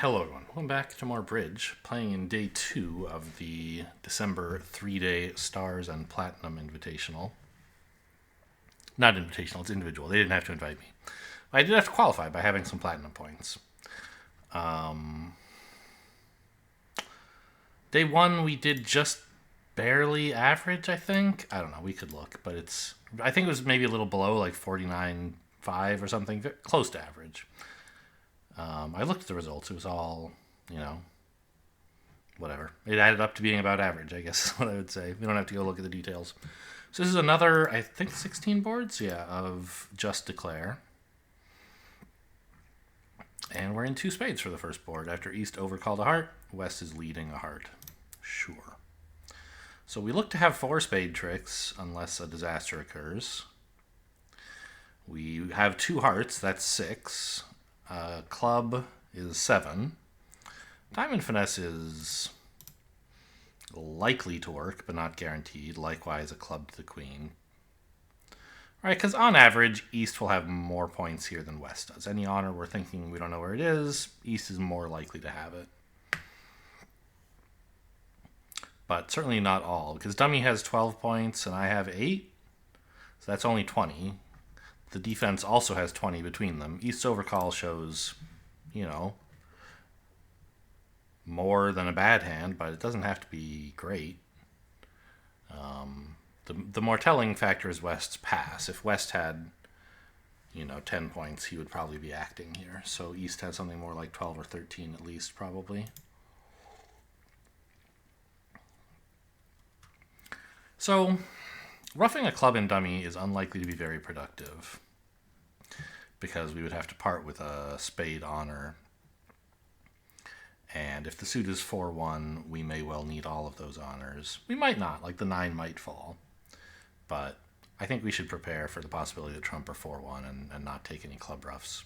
Hello everyone, welcome back to more Bridge, playing in day 2 of the December 3-day Stars and Platinum Invitational. Not invitational, it's individual. They didn't have to invite me. I did have to qualify by having some Platinum points. Day 1 we did just barely average, I think. I don't know, we could look, but I think it was maybe a little below, like 49.5 or something, close to average. I looked at the results. It was all, whatever. It added up to being about average, I guess is what I would say. We don't have to go look at the details. So this is another, I think, 16 boards, of Just Declare. And we're in 2 spades for the first board. After East overcalled a heart, West is leading a heart. Sure. So we look to have 4 spade tricks, unless a disaster occurs. We have 2 hearts, that's 6. Club is 7. Diamond Finesse is likely to work, but not guaranteed. Likewise, a club to the queen. Right, because on average, East will have more points here than West does. Any honor we're thinking we don't know where it is, East is more likely to have it. But certainly not all, because Dummy has 12 points and I have 8. So that's only 20. The defense also has 20 between them. East's overcall shows, more than a bad hand, but it doesn't have to be great. The more telling factor is West's pass. If West had, 10 points, he would probably be acting here. So East has something more like 12 or 13 at least, probably. So roughing a club in dummy is unlikely to be very productive because we would have to part with a spade honor. And if the suit is 4-1, we may well need all of those honors. We might not, like the 9 might fall. But I think we should prepare for the possibility that Trump are 4-1 and not take any club roughs.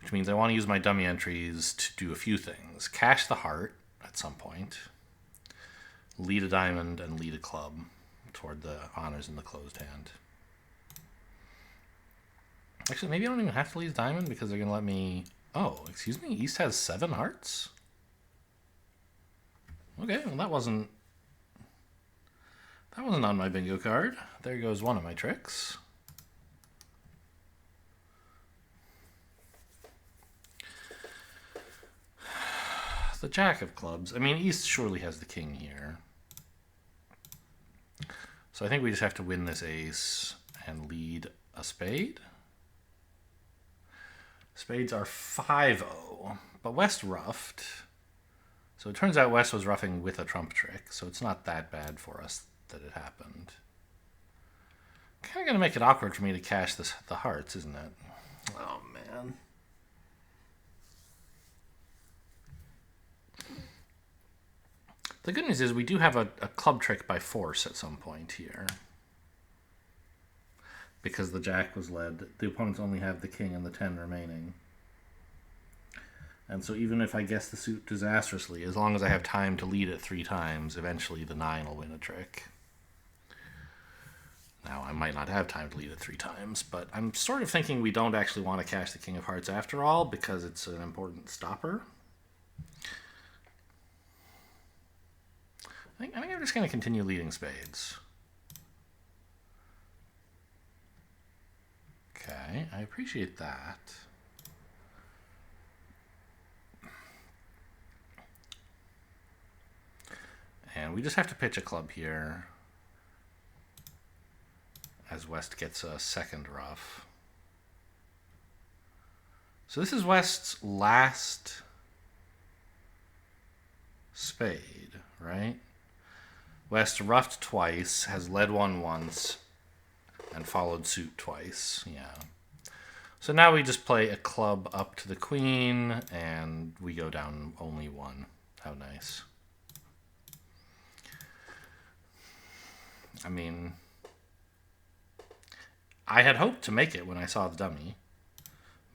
Which means I want to use my dummy entries to do a few things. Cash the heart at some point. Lead a diamond and lead a club toward the honors in the closed hand. Actually, maybe I don't even have to lead a diamond because they're going to let me... Oh, excuse me? East has 7 hearts? Okay, well that wasn't on my bingo card. There goes one of my tricks. The Jack of clubs. I mean, East surely has the king here. So I think we just have to win this ace and lead a spade. Spades are 5-0, but West roughed. So it turns out West was roughing with a trump trick, so it's not that bad for us that it happened. Kind of going to make it awkward for me to cash the hearts, isn't it? Oh, man. The good news is we do have a club trick by force at some point here. Because the jack was led, the opponents only have the king and the 10 remaining. And so even if I guess the suit disastrously, as long as I have time to lead it 3 times, eventually the 9 will win a trick. Now, I might not have time to lead it 3 times, but I'm sort of thinking we don't actually want to cash the king of hearts after all, because it's an important stopper. I think I'm just going to continue leading spades. Okay, I appreciate that. And we just have to pitch a club here as West gets a second rough. So this is West's last spade, right? West roughed twice, has led one once, and followed suit twice, yeah. So now we just play a club up to the queen, and we go down only 1. How nice. I mean, I had hoped to make it when I saw the dummy,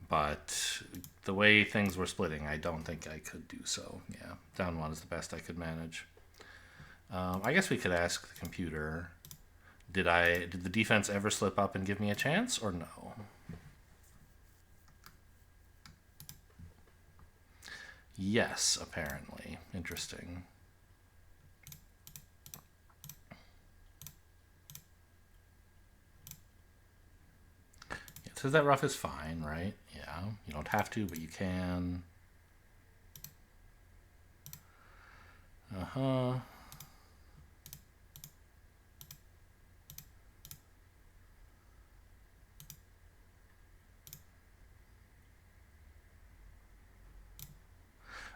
but the way things were splitting, I don't think I could do so. Yeah, down 1 is the best I could manage. I guess we could ask the computer, did the defense ever slip up and give me a chance, or no? Yes, apparently. Interesting. It says that rough is fine, right? Yeah, you don't have to, but you can. Uh-huh.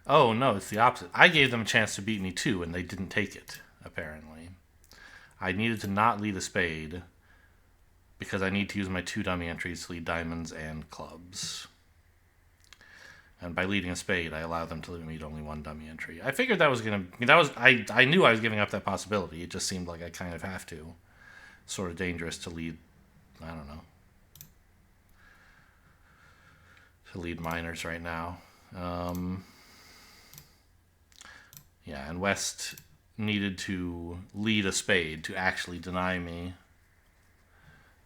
Oh, no, it's the opposite. I gave them a chance to beat me too, and they didn't take it, apparently. I needed to not lead a spade because I need to use my 2 dummy entries to lead diamonds and clubs. And by leading a spade, I allow them to lead only 1 dummy entry. I figured that was going to... I knew I was giving up that possibility. It just seemed like I kind of have to. Sort of dangerous to lead... I don't know. To lead minors right now. Yeah, and West needed to lead a spade to actually deny me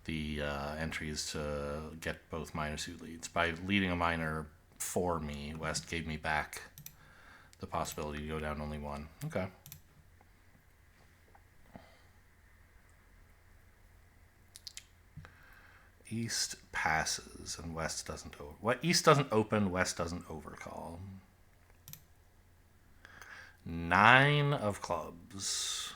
the entries to get both minor suit leads. By leading a minor for me, West gave me back the possibility to go down only 1. Okay. East passes and West doesn't over. What? East doesn't open, West doesn't overcall. 9 of clubs.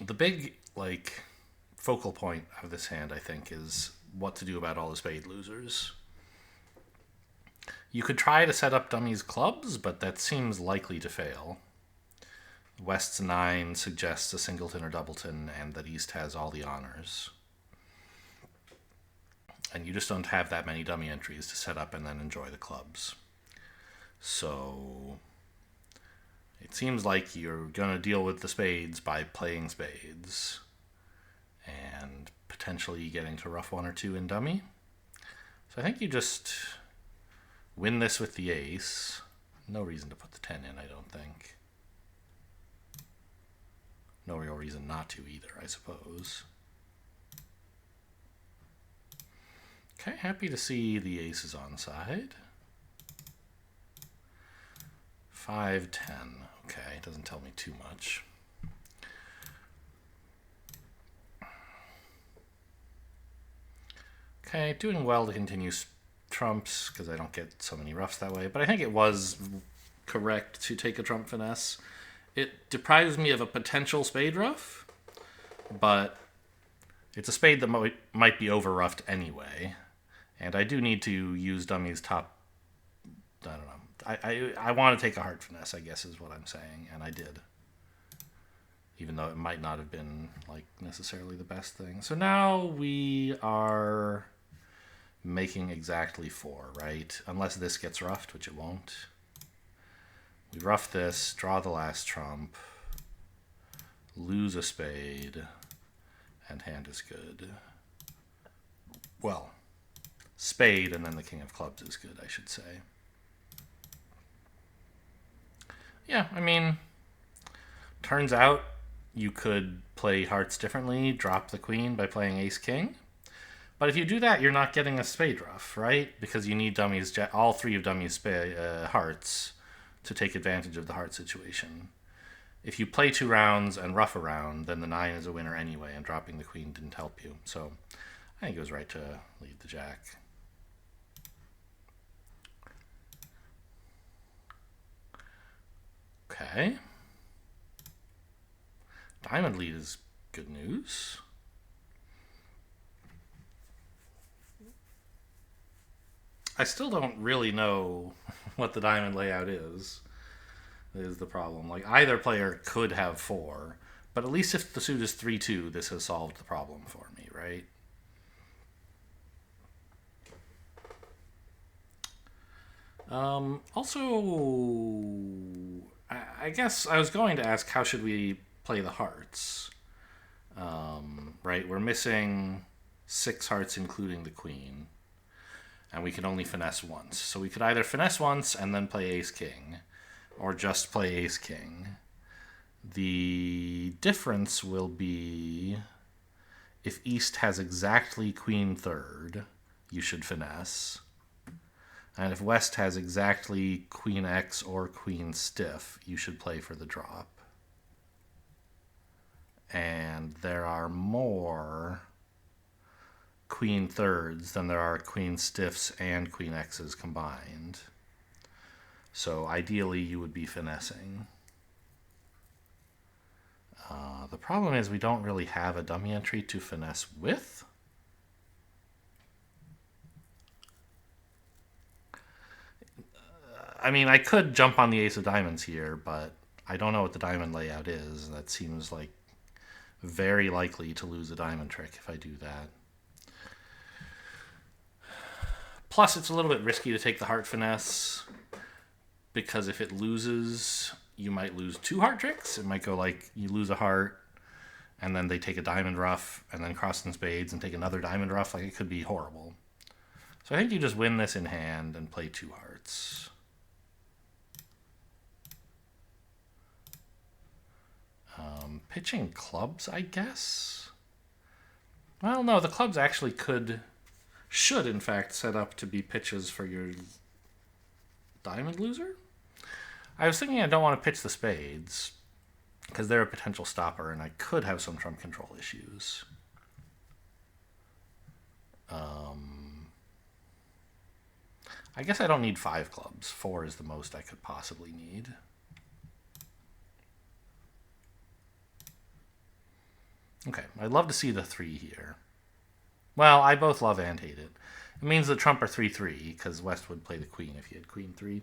The big, like, focal point of this hand, I think, is what to do about all the spade losers. You could try to set up dummies clubs, but that seems likely to fail. West's 9 suggests a singleton or doubleton, and that East has all the honors. And you just don't have that many dummy entries to set up and then enjoy the clubs. So it seems like you're going to deal with the spades by playing spades and potentially getting to rough 1 or 2 in dummy. So I think you just win this with the ace. No reason to put the 10 in, I don't think. No real reason not to either, I suppose. Okay, happy to see the aces on side. 5, 10. Okay, doesn't tell me too much. Okay, doing well to continue trumps because I don't get so many roughs that way. But I think it was correct to take a trump finesse. It deprives me of a potential spade rough, but it's a spade that might be over roughed anyway. And I do need to use dummies top... I don't know. I want to take a heart finesse, I guess is what I'm saying, and I did. Even though it might not have been like necessarily the best thing. So now we are making exactly 4, right? Unless this gets roughed, which it won't. We rough this, draw the last trump, lose a spade, and hand is good. Well, spade and then the king of clubs is good, I should say. Yeah, I mean, turns out you could play hearts differently, drop the queen by playing ace-king. But if you do that, you're not getting a spade rough, right? Because you need dummies, all 3 of dummies hearts to take advantage of the heart situation. If you play 2 rounds and rough a round, then the 9 is a winner anyway, and dropping the queen didn't help you. So I think it was right to lead the jack. Okay. Diamond lead is good news. I still don't really know what the diamond layout is the problem. Like, either player could have 4, but at least if the suit is 3-2, this has solved the problem for me, right? Also, I guess I was going to ask, how should we play the hearts? Right, we're missing 6 hearts, including the queen. And we can only finesse once. So we could either finesse once and then play ace-king, or just play ace-king. The difference will be if East has exactly queen third, you should finesse. And if West has exactly queen X or queen stiff, you should play for the drop. And there are more queen thirds than there are queen stiffs and queen X's combined. So ideally you would be finessing. The problem is we don't really have a dummy entry to finesse with. I mean, I could jump on the ace of diamonds here, but I don't know what the diamond layout is. That seems like very likely to lose a diamond trick if I do that. Plus, it's a little bit risky to take the heart finesse, because if it loses, you might lose 2 heart tricks. It might go like you lose a heart, and then they take a diamond ruff, and then cross and spades, and take another diamond ruff. Like, it could be horrible. So I think you just win this in hand and play 2 hearts. Pitching clubs, I guess? Well, no, the clubs actually should in fact set up to be pitches for your diamond loser. I was thinking I don't want to pitch the spades because they're a potential stopper and I could have some trump control issues. I guess I don't need 5 clubs. 4 is the most I could possibly need. Okay, I'd love to see the 3 here. Well, I both love and hate it. It means the trump are 3-3, because West would play the queen if he had queen 3.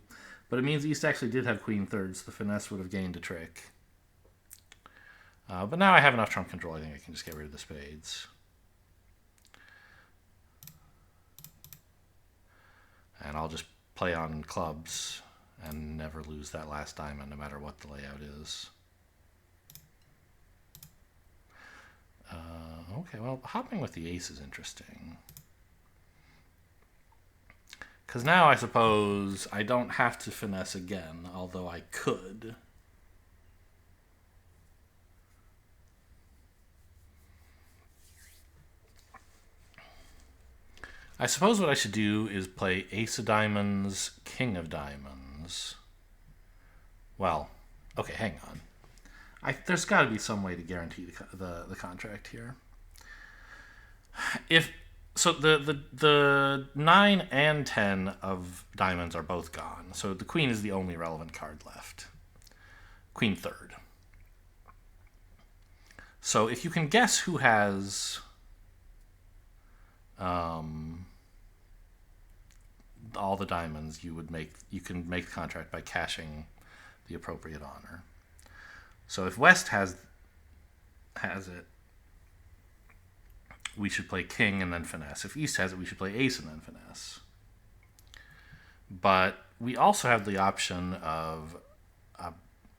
But it means East actually did have queen third, so the finesse would have gained a trick. But now I have enough trump control, I think I can just get rid of the spades. And I'll just play on clubs and never lose that last diamond, no matter what the layout is. Okay, well, hopping with the ace is interesting. Because now I suppose I don't have to finesse again, although I could. I suppose what I should do is play ace of diamonds, king of diamonds. Well, okay, hang on. There's got to be some way to guarantee the contract here. So the 9 and 10 of diamonds are both gone. So the queen is the only relevant card left. Queen third. So if you can guess who has all the diamonds, you can make the contract by cashing the appropriate honor. So if West has it, we should play king and then finesse. If East has it, we should play ace and then finesse. But we also have the option of a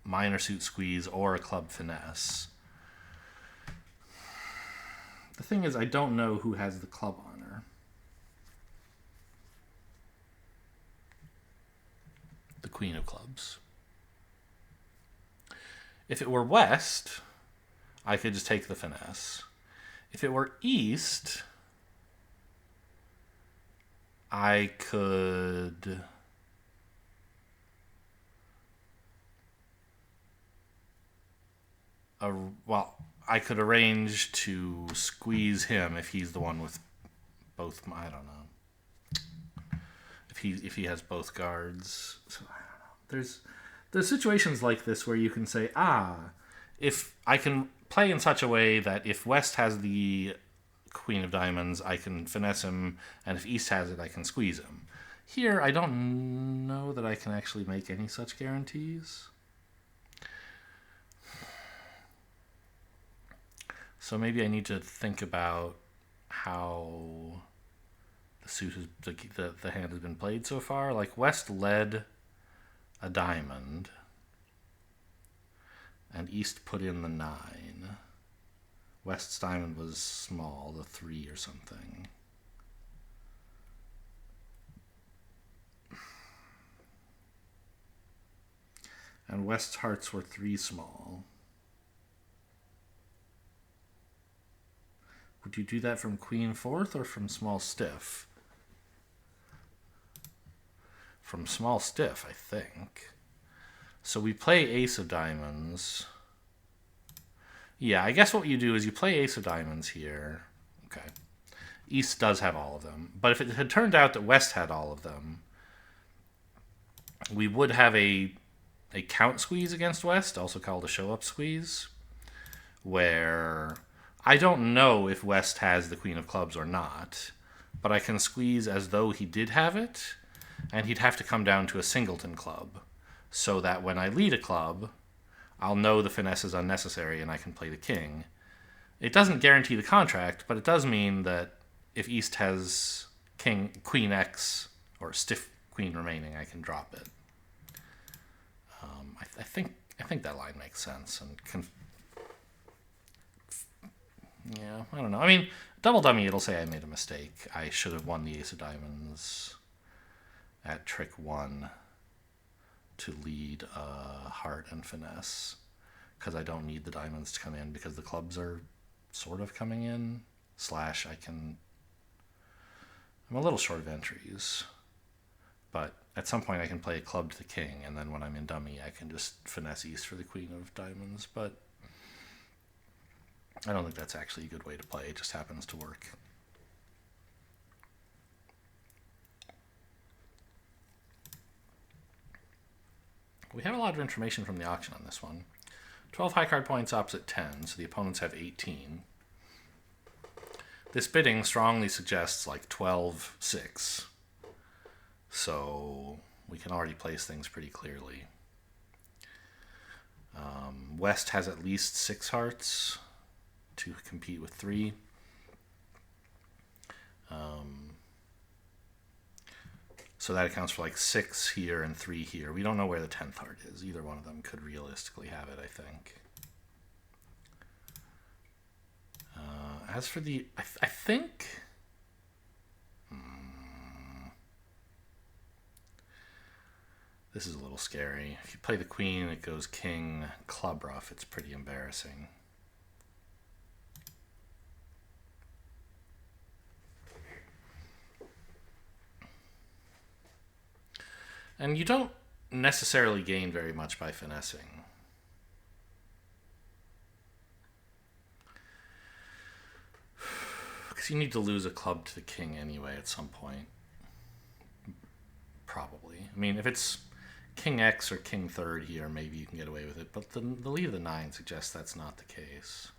minor suit squeeze or a club finesse. The thing is, I don't know who has the club honor. The queen of clubs. If it were West, I could just take the finesse. If it were East, I could I could arrange to squeeze him if he's the one with both. I don't know if he has both guards. So I don't know. There's situations like this where you can say, if I can play in such a way that if West has the queen of diamonds, I can finesse him, and if East has it, I can squeeze him. Here, I don't know that I can actually make any such guarantees. So maybe I need to think about how the hand has been played so far. Like, West led a diamond, and East put in the 9. West's diamond was small, the 3 or something. And West's hearts were 3 small. Would you do that from queen fourth or from small stiff? From small stiff, I think. So we play ace of diamonds. Yeah, I guess what you do is you play ace of diamonds here. Okay. East does have all of them. But if it had turned out that West had all of them, we would have a count squeeze against West, also called a show-up squeeze, where I don't know if West has the queen of clubs or not, but I can squeeze as though he did have it, and he'd have to come down to a singleton club, so that when I lead a club, I'll know the finesse is unnecessary and I can play the king. It doesn't guarantee the contract, but it does mean that if East has queen X or stiff queen remaining, I can drop it. I think that line makes sense and yeah, I don't know. I mean, double dummy, it'll say I made a mistake. I should have won the ace of diamonds at trick 1 to lead heart and finesse, because I don't need the diamonds to come in because the clubs are sort of coming in. / I'm a little short of entries, but at some point I can play a club to the king, and then when I'm in dummy I can just finesse East for the queen of diamonds, but I don't think that's actually a good way to play. It just happens to work. We have a lot of information from the auction on this one. 12 high card points opposite 10, so the opponents have 18. This bidding strongly suggests like 12-6. So we can already place things pretty clearly. West has at least 6 hearts to compete with 3. So that accounts for like 6 here and 3 here. We don't know where the 10th heart is. Either one of them could realistically have it, I think. As for the... I think... This is a little scary. If you play the queen and it goes king club ruff, it's pretty embarrassing. And you don't necessarily gain very much by finessing. Because you need to lose a club to the king anyway at some point. Probably. I mean, if it's king X or king third here, maybe you can get away with it. But the lead of the 9 suggests that's not the case.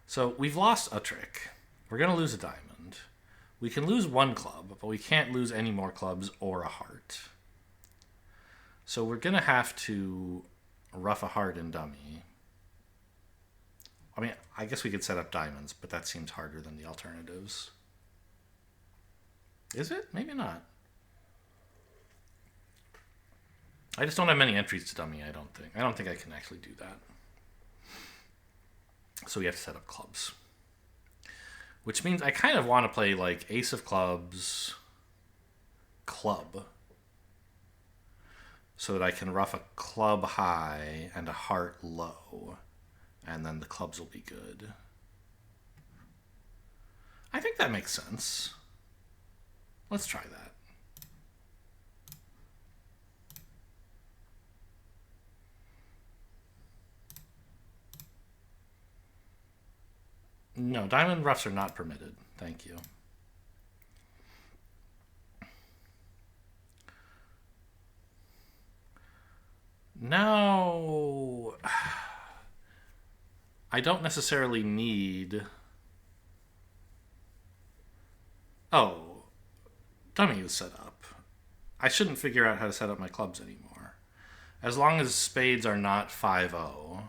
So we've lost a trick. We're going to lose a diamond. We can lose 1 club, but we can't lose any more clubs or a heart. So we're going to have to ruff a heart in dummy. I mean, I guess we could set up diamonds, but that seems harder than the alternatives. Is it? Maybe not. I just don't have many entries to dummy, I don't think. I don't think I can actually do that. So we have to set up clubs. Which means I kind of want to play like ace of clubs, club, so that I can ruff a club high and a heart low, and then the clubs will be good. I think that makes sense. Let's try that. No, diamond ruffs are not permitted. Thank you. Now, I don't necessarily need... Oh, dummy is set up. I shouldn't figure out how to set up my clubs anymore. As long as spades are not 5-0,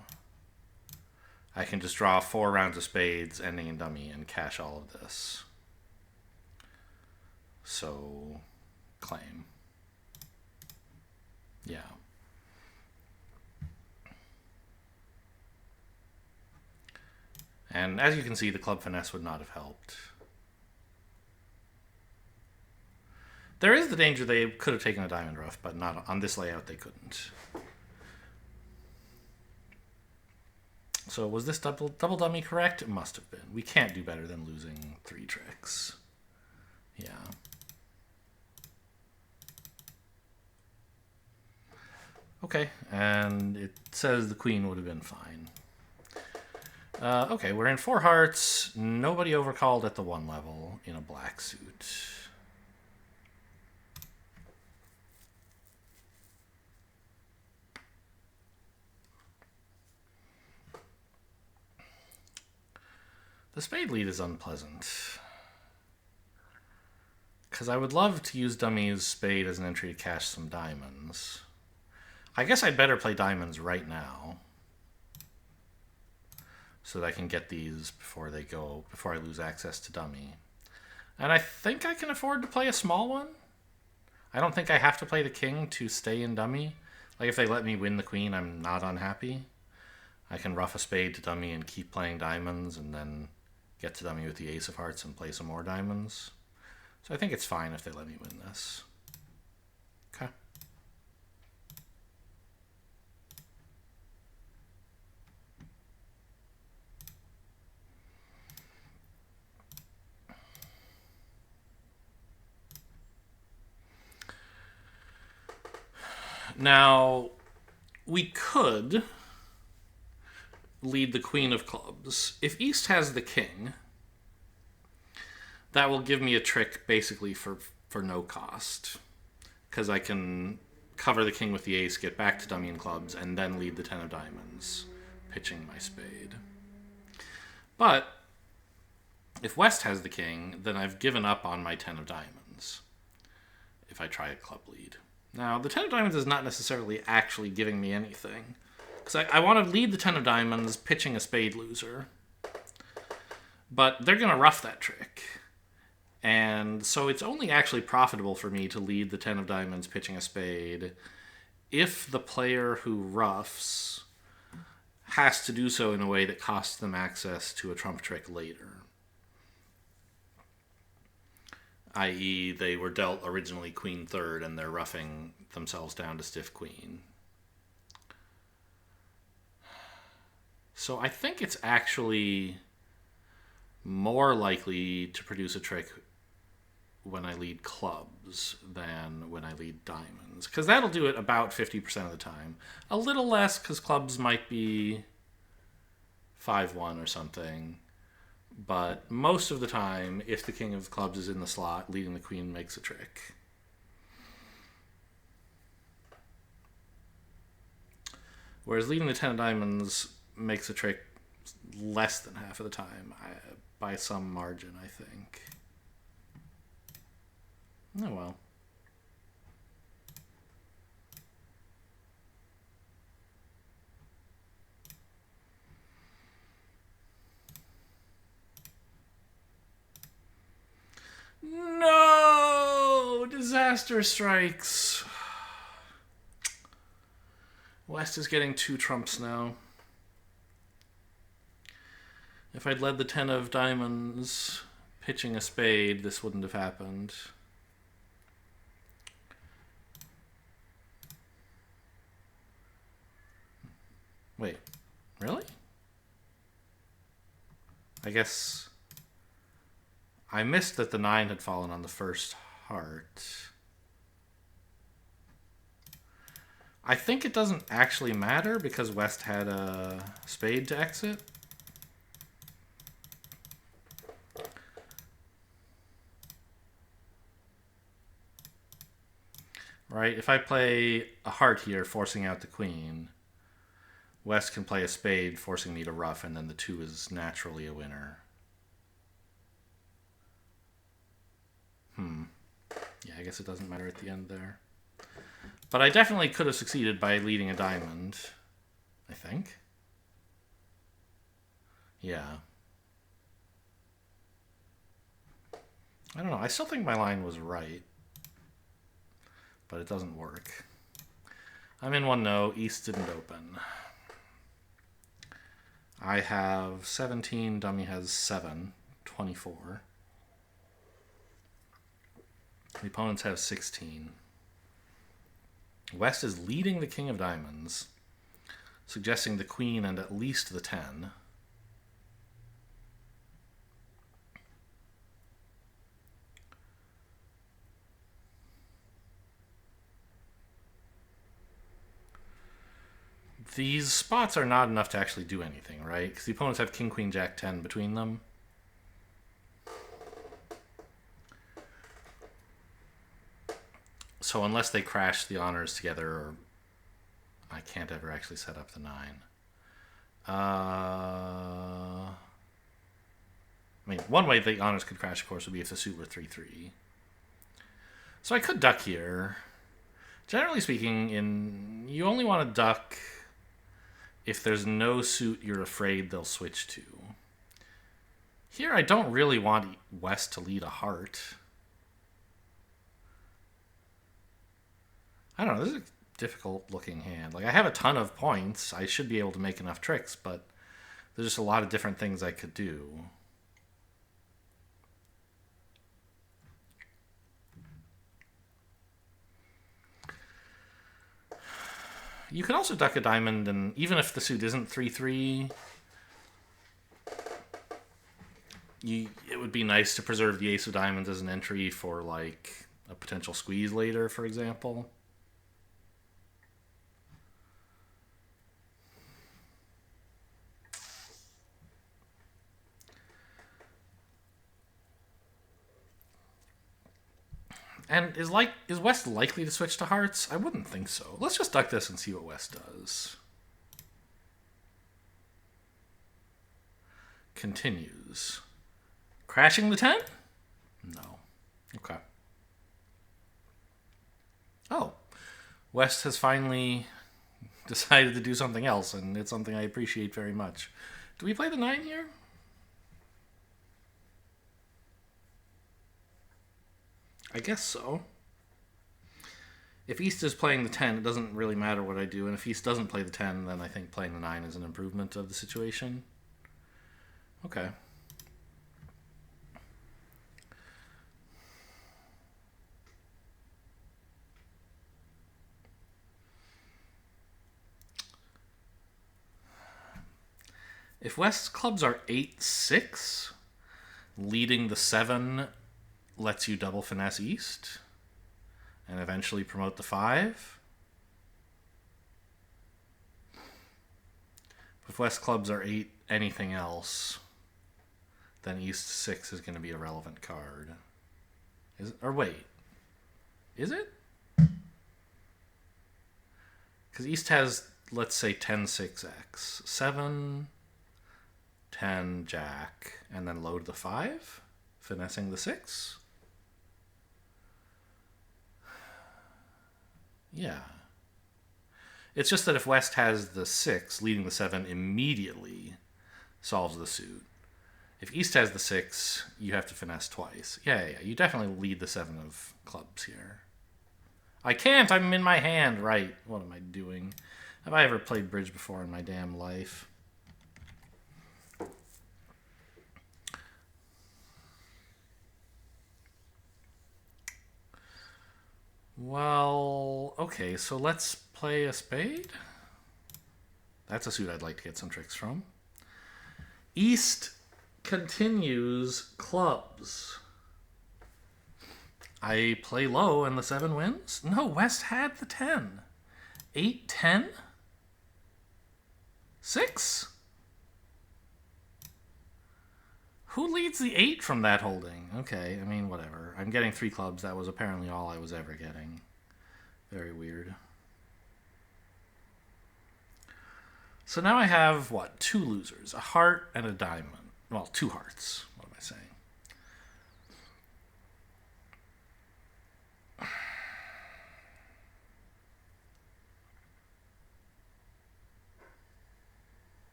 I can just draw 4 rounds of spades ending in dummy and cash all of this. So, claim. Yeah. And as you can see, the club finesse would not have helped. There is the danger they could have taken a diamond ruff, but not on this layout they couldn't. So was this double dummy correct? It must have been. We can't do better than losing 3 tricks. Yeah. Okay, and it says the queen would have been fine. Okay, we're in 4 hearts. Nobody overcalled at the 1 level in a black suit. The spade lead is unpleasant. Because I would love to use dummy's spade as an entry to cash some diamonds. I guess I'd better play diamonds right now, so that I can get these before I lose access to dummy. And I think I can afford to play a small one. I don't think I have to play the king to stay in dummy. Like, if they let me win the queen, I'm not unhappy. I can ruff a spade to dummy and keep playing diamonds, and then get to dummy with the ace of hearts and play some more diamonds. So I think it's fine if they let me win this. Okay. Now, we could lead the queen of clubs. If East has the king, that will give me a trick basically for no cost. Because I can cover the king with the ace, get back to dummy and clubs, and then lead the 10 of diamonds, pitching my spade. But if West has the king, then I've given up on my 10 of diamonds if I try a club lead. Now, the 10 of diamonds is not necessarily actually giving me anything, because I want to lead the 10 of diamonds pitching a spade loser. But they're going to ruff that trick. And so it's only actually profitable for me to lead the 10 of diamonds pitching a spade if the player who ruffs has to do so in a way that costs them access to a trump trick later. I.e., they were dealt originally queen third and they're ruffing themselves down to stiff queen. So I think it's actually more likely to produce a trick when I lead clubs than when I lead diamonds. Because that'll do it about 50% of the time. A little less because clubs might be 5-1 or something. But most of the time, if the king of clubs is in the slot, leading the queen makes a trick. Whereas leading the 10 of diamonds makes a trick less than half of the time, by some margin, I think. Oh well. No! Disaster strikes. West is getting 2 trumps now. If I'd led the 10 of diamonds pitching a spade, this wouldn't have happened. Wait, really? I guess I missed that the 9 had fallen on the first heart. I think it doesn't actually matter because West had a spade to exit. Right? If I play a heart here, forcing out the queen, West can play a spade, forcing me to ruff, and then the 2 is naturally a winner. Yeah, I guess it doesn't matter at the end there. But I definitely could have succeeded by leading a diamond, I think. Yeah. I don't know. I still think my line was right. But it doesn't work. I'm in 1-0. East didn't open. I have 17. Dummy has 7. 24. The opponents have 16. West is leading the king of diamonds. suggesting the queen and at least the 10. These spots are not enough to actually do anything, right? Because the opponents have king, queen, jack, 10 between them. So unless they crash the honors together, or I can't ever actually set up the 9. I mean, one way the honors could crash, of course, would be if the suit were 3-3. So I could duck here. Generally speaking, you only want to duck if there's no suit you're afraid they'll switch to. Here, I don't really want West to lead a heart. I don't know, this is a difficult-looking hand. Like, I have a ton of points. I should be able to make enough tricks, but there's just a lot of different things I could do. You could also duck a diamond, and even if the suit isn't 3-3, it would be nice to preserve the ace of diamonds as an entry for, like, a potential squeeze later, for example. And is West likely to switch to hearts? I wouldn't think so. Let's just duck this and see what West does. Continues. Crashing the 10? No. Okay. Oh. West has finally decided to do something else, and it's something I appreciate very much. Do we play the 9 here? I guess so. If East is playing the 10, it doesn't really matter what I do. And if East doesn't play the 10, then I think playing the 9 is an improvement of the situation. Okay. If West's clubs are 8-6, leading the 7 lets you double finesse East and eventually promote the 5. If West clubs are 8 anything else, then East 6 is going to be a relevant card. Or wait. Is it? Because East has, let's say, 10-6x. 7, 10, jack, and then load the 5, finessing the 6. Yeah. It's just that if West has the 6, leading the 7 immediately solves the suit. If East has the 6, you have to finesse twice. Yeah. You definitely lead the 7 of clubs here. I can't! I'm in my hand! Right. What am I doing? Have I ever played bridge before in my damn life? Well, okay, so let's play a spade. That's a suit I'd like to get some tricks from. East continues clubs. I play low and the 7 wins? No, West had the 10. 8, 10? 6? Who leads the 8 from that holding? Okay, I mean, whatever. I'm getting 3 clubs. That was apparently all I was ever getting. Very weird. So now I have, what, 2 losers. A heart and a diamond. Well, 2 hearts. What am I saying?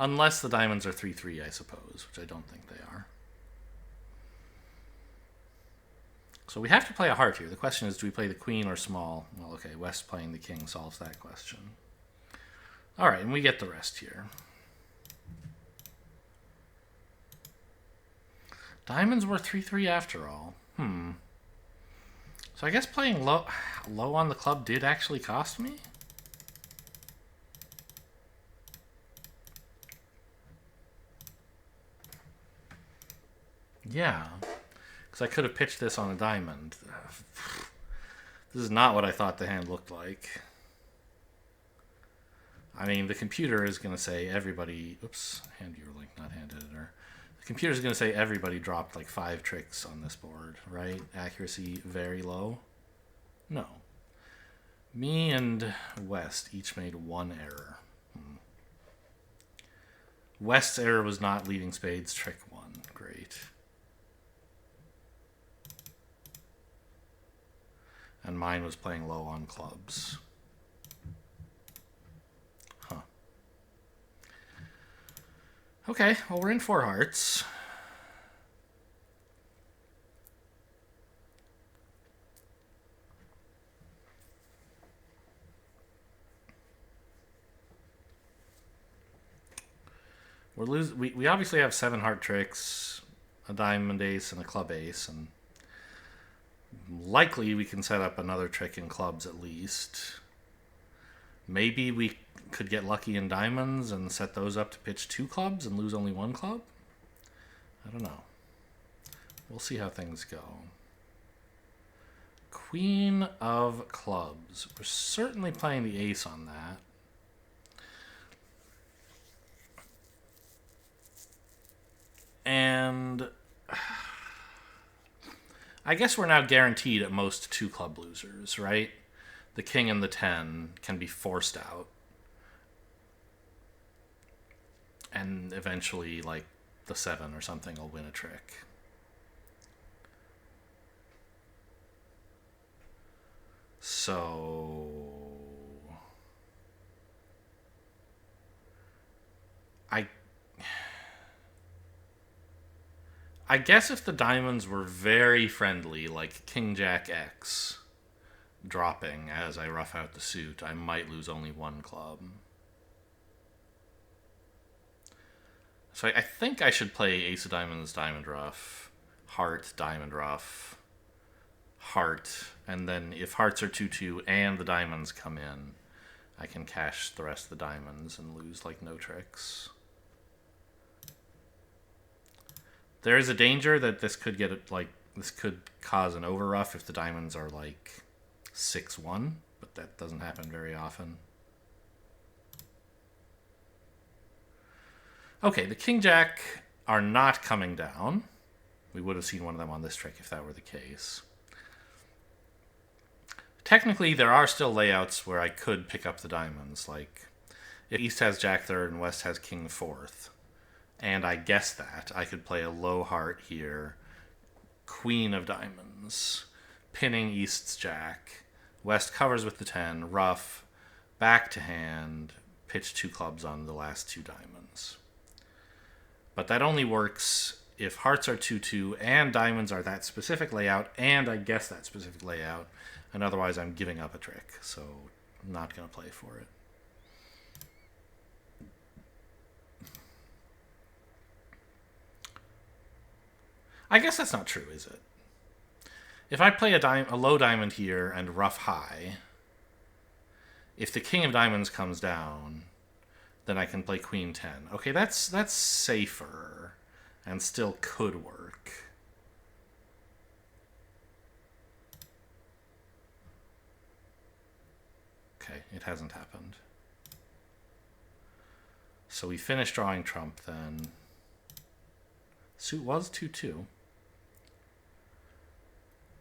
Unless the diamonds are 3-3, I suppose, which I don't think they are. So we have to play a heart here. The question is, do we play the queen or small? Well, okay, West playing the king solves that question. All right, and we get the rest here. Diamonds were 3-3 after all. So I guess playing low on the club did actually cost me? Yeah. Because I could have pitched this on a diamond. This is not what I thought the hand looked like. I mean, the computer is going to say everybody... Oops, hand viewer link, not hand editor. The computer is going to say everybody dropped like 5 tricks on this board, right? Accuracy very low. No. Me and West each made 1 error. West's error was not leading spades trick 1. Great. And mine was playing low on clubs. Huh. Okay, well, we're in 4 hearts. We obviously have 7 heart tricks, a diamond ace, and a club ace, and likely we can set up another trick in clubs at least. Maybe we could get lucky in diamonds and set those up to pitch 2 clubs and lose only 1 club? I don't know. We'll see how things go. Queen of clubs. We're certainly playing the ace on that. And I guess we're now guaranteed at most 2 club losers, right? The king and the 10 can be forced out. And eventually, like, the 7 or something will win a trick. So... I guess if the diamonds were very friendly, like King Jack X dropping as I rough out the suit, I might lose only 1 club. So I think I should play Ace of Diamonds, Diamond Ruff, Heart, Diamond Ruff, Heart, and then if hearts are 2-2 and the diamonds come in, I can cash the rest of the diamonds and lose like no tricks. There is a danger that this could get like this could cause an overruff if the diamonds are like 6-1, but that doesn't happen very often. Okay, the King Jack are not coming down. We would have seen one of them on this trick if that were the case. Technically, there are still layouts where I could pick up the diamonds, like if East has Jack 3rd and West has King 4th. And I guess that I could play a low heart here, Queen of Diamonds, pinning East's Jack. West covers with the 10, ruff, back to hand, pitch 2 clubs on the last 2 diamonds. But that only works if hearts are 2-2 and diamonds are that specific layout, and I guess that specific layout, and otherwise I'm giving up a trick, so I'm not going to play for it. I guess that's not true, is it? If I play a low diamond here and ruff high, if the King of Diamonds comes down, then I can play Queen 10. Okay, that's safer and still could work. Okay, it hasn't happened. So we finish drawing trump then. Suit was 2-2.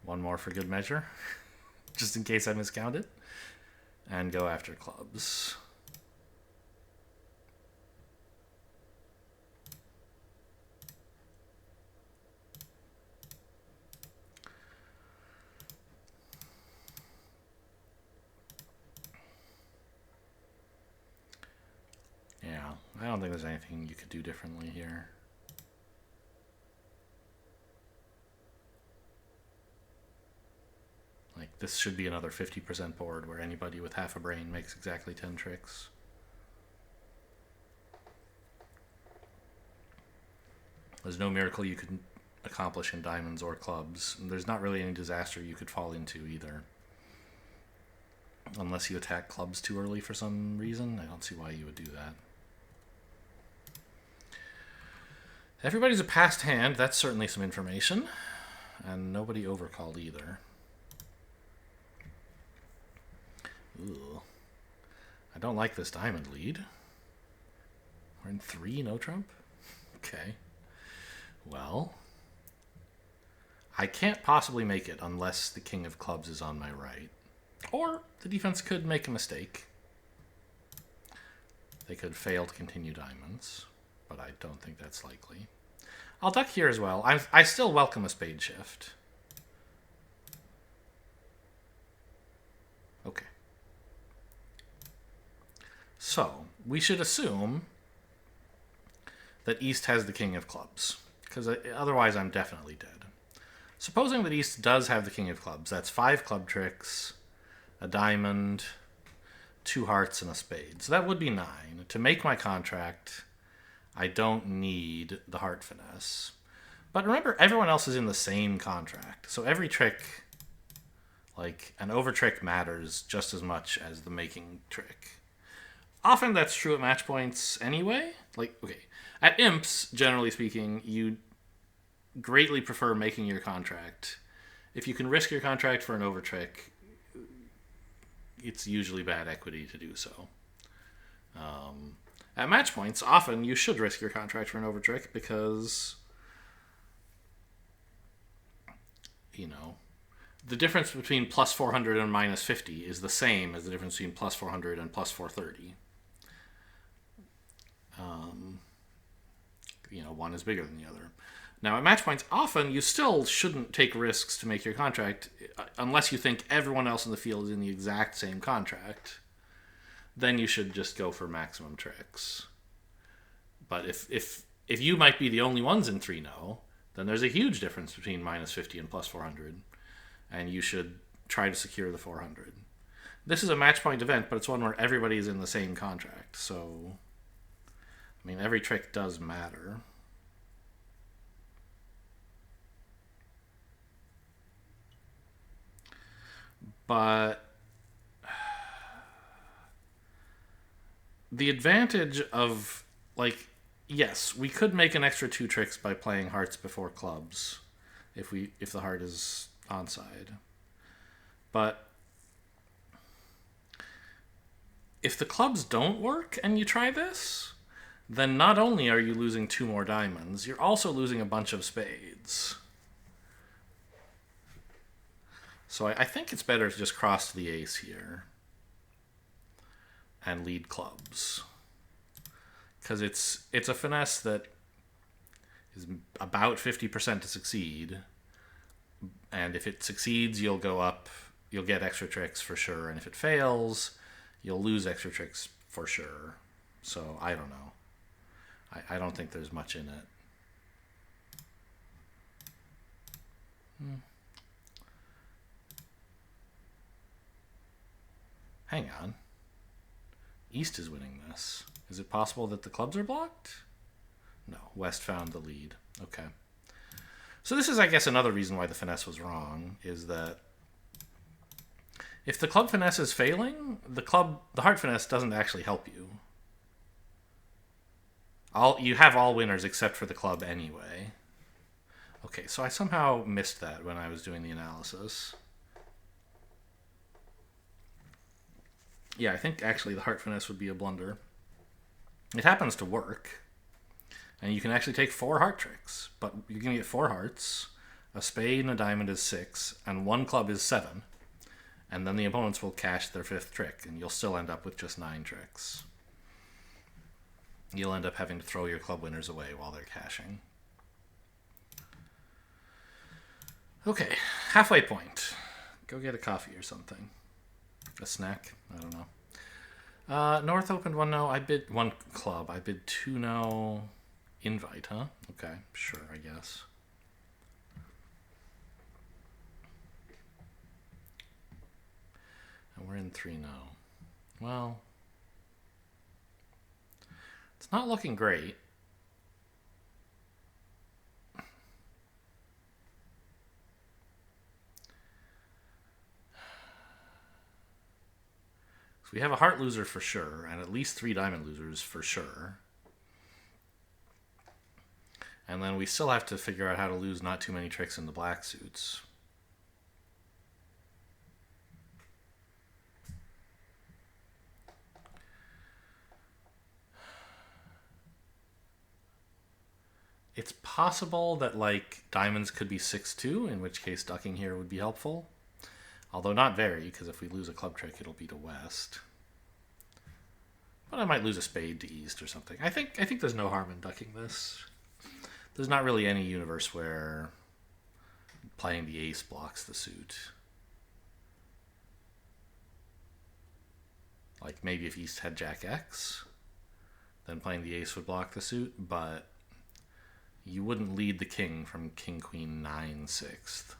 One more for good measure, just in case I miscounted. And go after clubs. Yeah, I don't think there's anything you could do differently here. Like, this should be another 50% board where anybody with half a brain makes exactly 10 tricks. There's no miracle you could accomplish in diamonds or clubs. And there's not really any disaster you could fall into either. Unless you attack clubs too early for some reason. I don't see why you would do that. Everybody's a passed hand. That's certainly some information. And nobody overcalled either. Ooh. I don't like this diamond lead. We're in 3, no trump? Okay. Well, I can't possibly make it unless the king of clubs is on my right. Or the defense could make a mistake. They could fail to continue diamonds, but I don't think that's likely. I'll duck here as well. I still welcome a spade shift. Okay. So, we should assume that East has the king of clubs, because otherwise I'm definitely dead. Supposing that East does have the king of clubs, that's 5 club tricks, a diamond, 2 hearts, and a spade. So that would be 9. To make my contract, I don't need the heart finesse. But remember, everyone else is in the same contract. So every trick, like an over trick, matters just as much as the making trick. Often that's true at match points anyway. Like, okay, at imps, generally speaking, you greatly prefer making your contract. If you can risk your contract for an over trick, it's usually bad equity to do so. At match points, often you should risk your contract for an over trick because, you know, the difference between plus 400 and minus 50 is the same as the difference between plus 400 and plus 430. You know, one is bigger than the other. Now, at match points, often you still shouldn't take risks to make your contract unless you think everyone else in the field is in the exact same contract. Then you should just go for maximum tricks. But if you might be the only ones in 3-0, then there's a huge difference between minus 50 and plus 400, and you should try to secure the 400. This is a match point event, but it's one where everybody is in the same contract, so I mean, every trick does matter. But the advantage of, like, yes, we could make an extra 2 tricks by playing hearts before clubs if the heart is onside. But if the clubs don't work and you try this, then not only are you losing 2 more diamonds, you're also losing a bunch of spades. So I think it's better to just cross to the ace here and lead clubs. Because it's a finesse that is about 50% to succeed. And if it succeeds, you'll go up, you'll get extra tricks for sure. And if it fails, you'll lose extra tricks for sure. So I don't know. I don't think there's much in it. Hang on. East is winning this. Is it possible that the clubs are blocked? No. West found the lead. Okay. So this is, I guess, another reason why the finesse was wrong, is that if the club finesse is failing, the heart finesse doesn't actually help you. You have all winners except for the club anyway. Okay, so I somehow missed that when I was doing the analysis. Yeah, I think actually the heart finesse would be a blunder. It happens to work. And you can actually take 4 heart tricks. But you're going to get 4 hearts. A spade and a diamond is 6. And 1 club is 7. And then the opponents will cash their 5th trick. And you'll still end up with just 9 tricks. You'll end up having to throw your club winners away while they're cashing. Okay, halfway point. Go get a coffee or something. A snack? I don't know. North opened 1-0. I bid 1 club. I bid 2-0. Invite, huh? Okay, sure, I guess. And we're in 3-0. Well, it's not looking great. So we have a heart loser for sure, and at least 3 diamond losers for sure. And then we still have to figure out how to lose not too many tricks in the black suits. It's possible that, like, diamonds could be 6-2, in which case ducking here would be helpful. Although not very, because if we lose a club trick, it'll be to west. But I might lose a spade to east or something. I think there's no harm in ducking this. There's not really any universe where playing the ace blocks the suit. Like, maybe if east had jack X, then playing the ace would block the suit, but you wouldn't lead the king from king queen 9/6.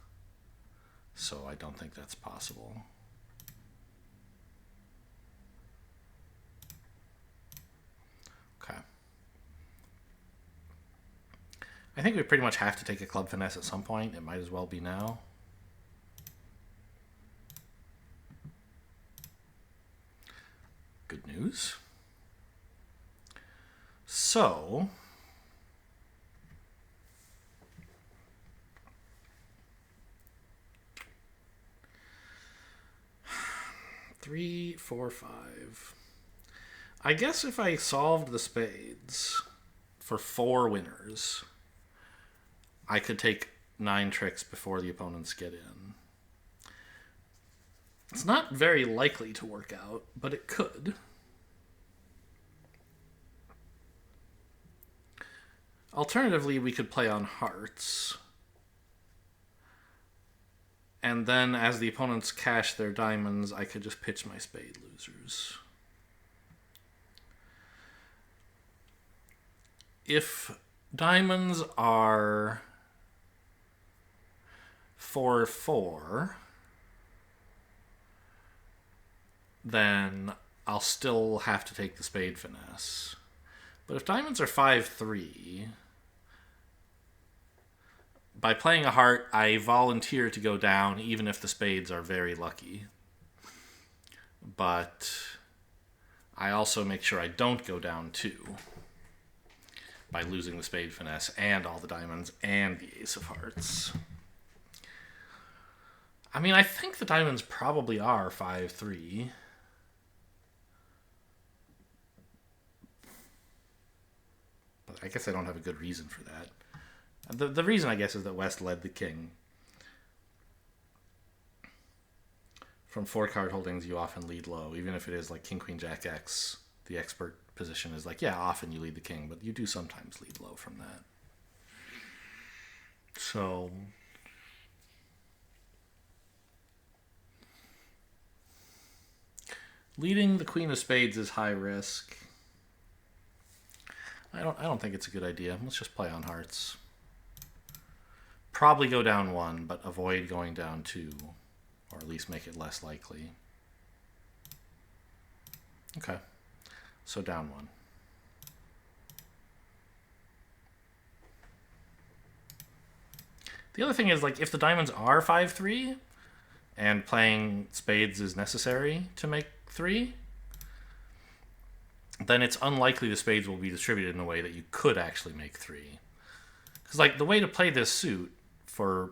So I don't think that's possible. Okay. I think we pretty much have to take a club finesse at some point. It might as well be now. Good news. So 3, 4, 5. I guess if I solved the spades for 4 winners, I could take 9 tricks before the opponents get in. It's not very likely to work out, but it could. Alternatively, we could play on hearts. And then as the opponents cash their diamonds, I could just pitch my spade losers. If diamonds are 4-4, then I'll still have to take the spade finesse. But if diamonds are 5-3, by playing a heart, I volunteer to go down even if the spades are very lucky. But I also make sure I don't go down too by losing the spade finesse and all the diamonds and the ace of hearts. I mean, I think the diamonds probably are 5-3. But I guess I don't have a good reason for that. The reason, I guess, is that West led the king. From 4 card holdings, you often lead low. Even if it is like king, queen, jack, X, the expert position is like, yeah, often you lead the king, but you do sometimes lead low from that. So leading the queen of spades is high risk. I don't think it's a good idea. Let's just play on hearts. Probably go down 1, but avoid going down 2, or at least make it less likely. Okay, so down 1. The other thing is, like, if the diamonds are 5-3 and playing spades is necessary to make 3, then it's unlikely the spades will be distributed in a way that you could actually make 3. Because, like, the way to play this suit for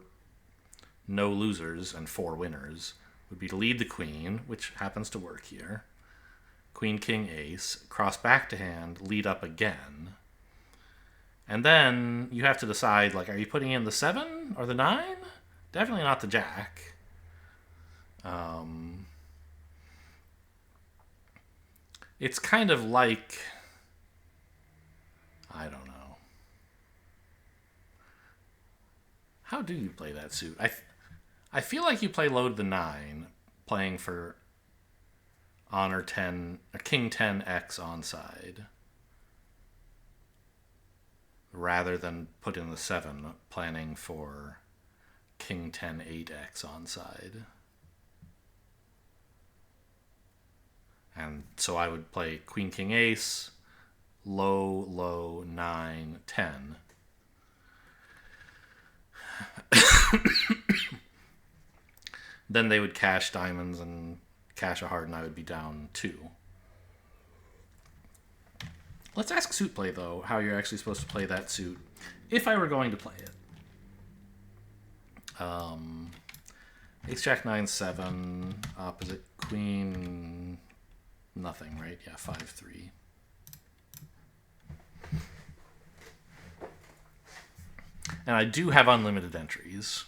no losers and 4 winners would be to lead the queen, which happens to work here. Queen, king, ace, cross back to hand, lead up again. And then you have to decide, like, are you putting in the 7 or the 9? Definitely not the jack. It's kind of like, I don't know. How do you play that suit? I feel like you play load the 9, playing for honor 10, a king 10x onside, rather than put in the 7, planning for king 10 8x onside. And so I would play queen, king, ace, low, low, 9, 10. Then they would cash diamonds and cash a heart and I would be down 2. Let's ask suit play, though, how you're actually supposed to play that suit, if I were going to play it. Ace Jack 9 7, opposite Queen, nothing, right? Yeah, 5-3. And I do have unlimited entries.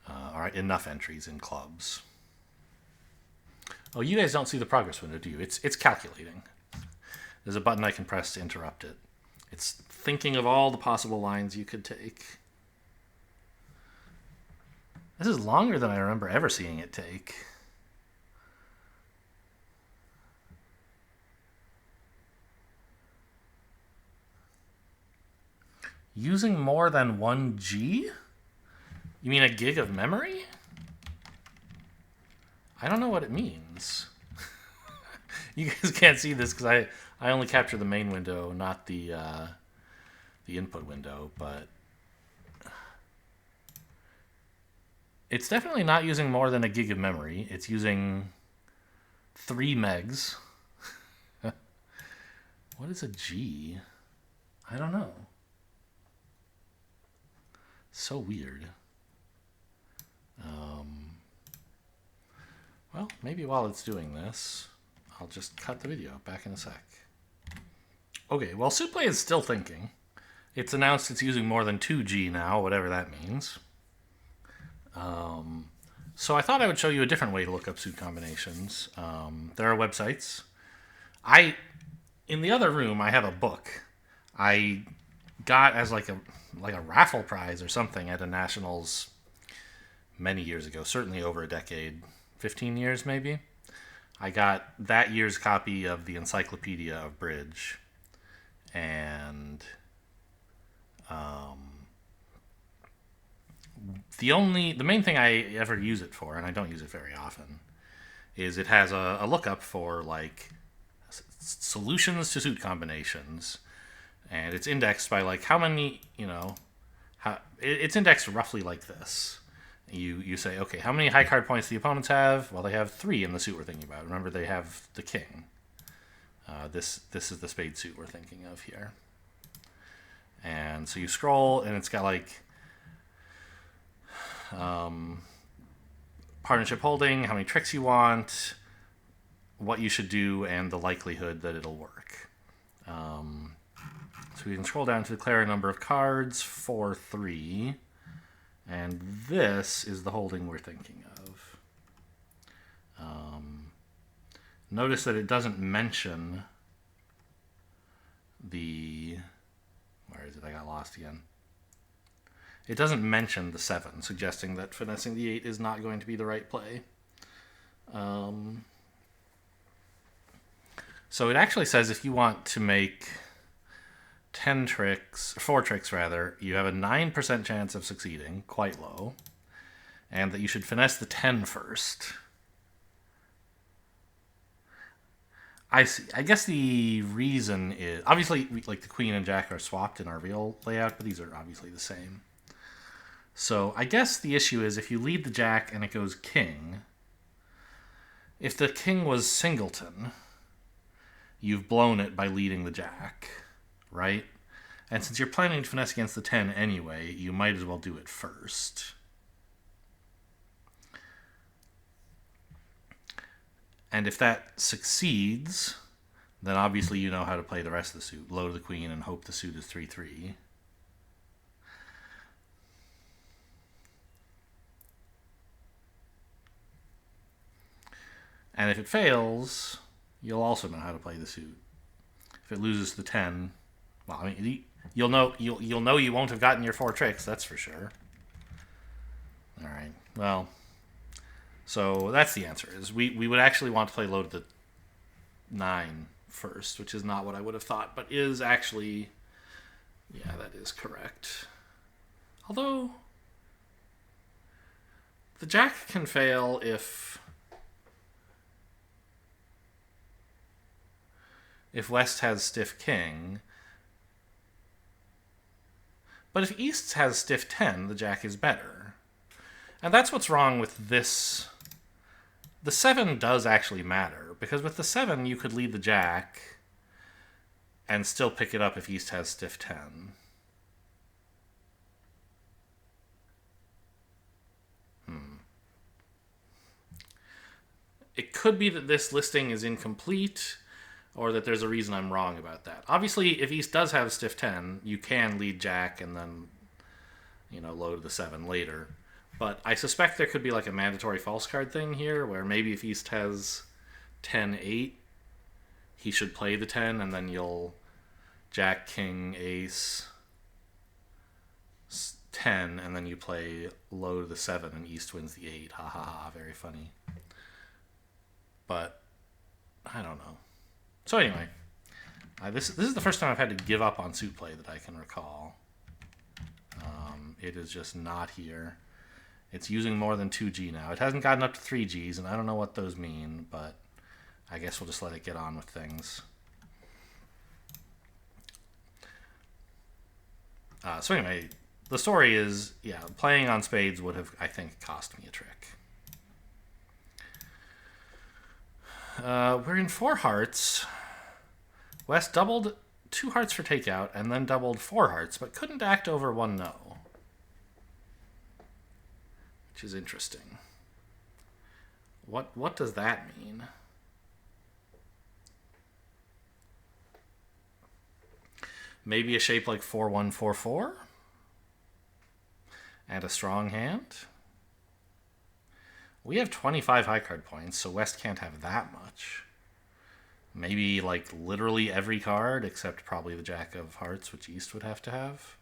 All right, enough entries in clubs. Oh, you guys don't see the progress window, do you? It's calculating. There's a button I can press to interrupt it. It's thinking of all the possible lines you could take. This is longer than I remember ever seeing it take. Using more than 1 G? You mean a gig of memory? I don't know what it means. You guys can't see this because I only capture the main window, not the input window, but it's definitely not using more than a gig of memory. It's using 3 megs. What is a G? I don't know. So weird. Well, maybe while it's doing this, I'll just cut the video. Back in a sec. Okay, well, SuitPlay is still thinking. It's announced it's using more than 2G now, whatever that means. So I thought I would show you a different way to look up suit combinations. There are websites. In the other room, I have a book I got as like a raffle prize or something at a nationals many years ago, certainly over a decade, 15 years maybe. I got that year's copy of the Encyclopedia of Bridge, and the main thing I ever use it for, and I don't use it very often, is it has a lookup for like solutions to suit combinations, and it's indexed by like how many, it's indexed roughly like this. You say, okay, how many high card points the opponents have? Well, they have 3 in the suit we're thinking about. Remember, they have the king. This is the spade suit we're thinking of here. And so you scroll, and it's got like partnership holding, how many tricks you want, what you should do, and the likelihood that it'll work. So we can scroll down to declare a number of cards, 4-3. And this is the holding we're thinking of. Notice that it doesn't mention the... Where is it? I got lost again. It doesn't mention the 7, suggesting that finessing the 8 is not going to be the right play. So it actually says if you want to make 4 tricks rather, you have a 9% chance of succeeding, quite low, and that you should finesse the 10 first. I see. I guess the reason is, obviously, like the queen and jack are swapped in our real layout, but these are obviously the same. So I guess the issue is if you lead the jack and it goes king, if the king was singleton, you've blown it by leading the jack, right? And since you're planning to finesse against the 10 anyway, you might as well do it first. And if that succeeds, then obviously you know how to play the rest of the suit. Load the queen and hope the suit is 3-3. And if it fails, you'll also know how to play the suit. If it loses the 10, well, I mean, you'll know you won't have gotten your 4 tricks, that's for sure. All right. Well, so that's the answer. Is we would actually want to play load the 9 first, which is not what I would have thought, but is actually, yeah, that is correct. Although the jack can fail if West has stiff king, but if East has stiff 10, the jack is better. And that's what's wrong with this The 7 does actually matter, because with the 7 you could lead the jack and still pick it up if East has stiff 10. It could be that this listing is incomplete, or that there's a reason I'm wrong about that. Obviously, if East does have stiff 10, you can lead jack and then, load the 7 later. But I suspect there could be like a mandatory false card thing here, where maybe if East has 10-8, he should play the 10, and then you'll jack, king, ace, 10, and then you play low to the 7, and East wins the 8. Ha ha ha, very funny. But I don't know. So anyway, this is the first time I've had to give up on suit play that I can recall. It is just not here. It's using more than 2G now. It hasn't gotten up to 3Gs, and I don't know what those mean, but I guess we'll just let it get on with things. So anyway, the story is, playing on spades would have, I think, cost me a trick. We're in 4 hearts. West doubled 2 hearts for takeout and then doubled 4 hearts, but couldn't act over 1 no. Which is interesting. What does that mean? Maybe a shape like 4-1-4-4? And a strong hand? We have 25 high card points, so West can't have that much. Maybe like literally every card, except probably the Jack of Hearts, which East would have to have.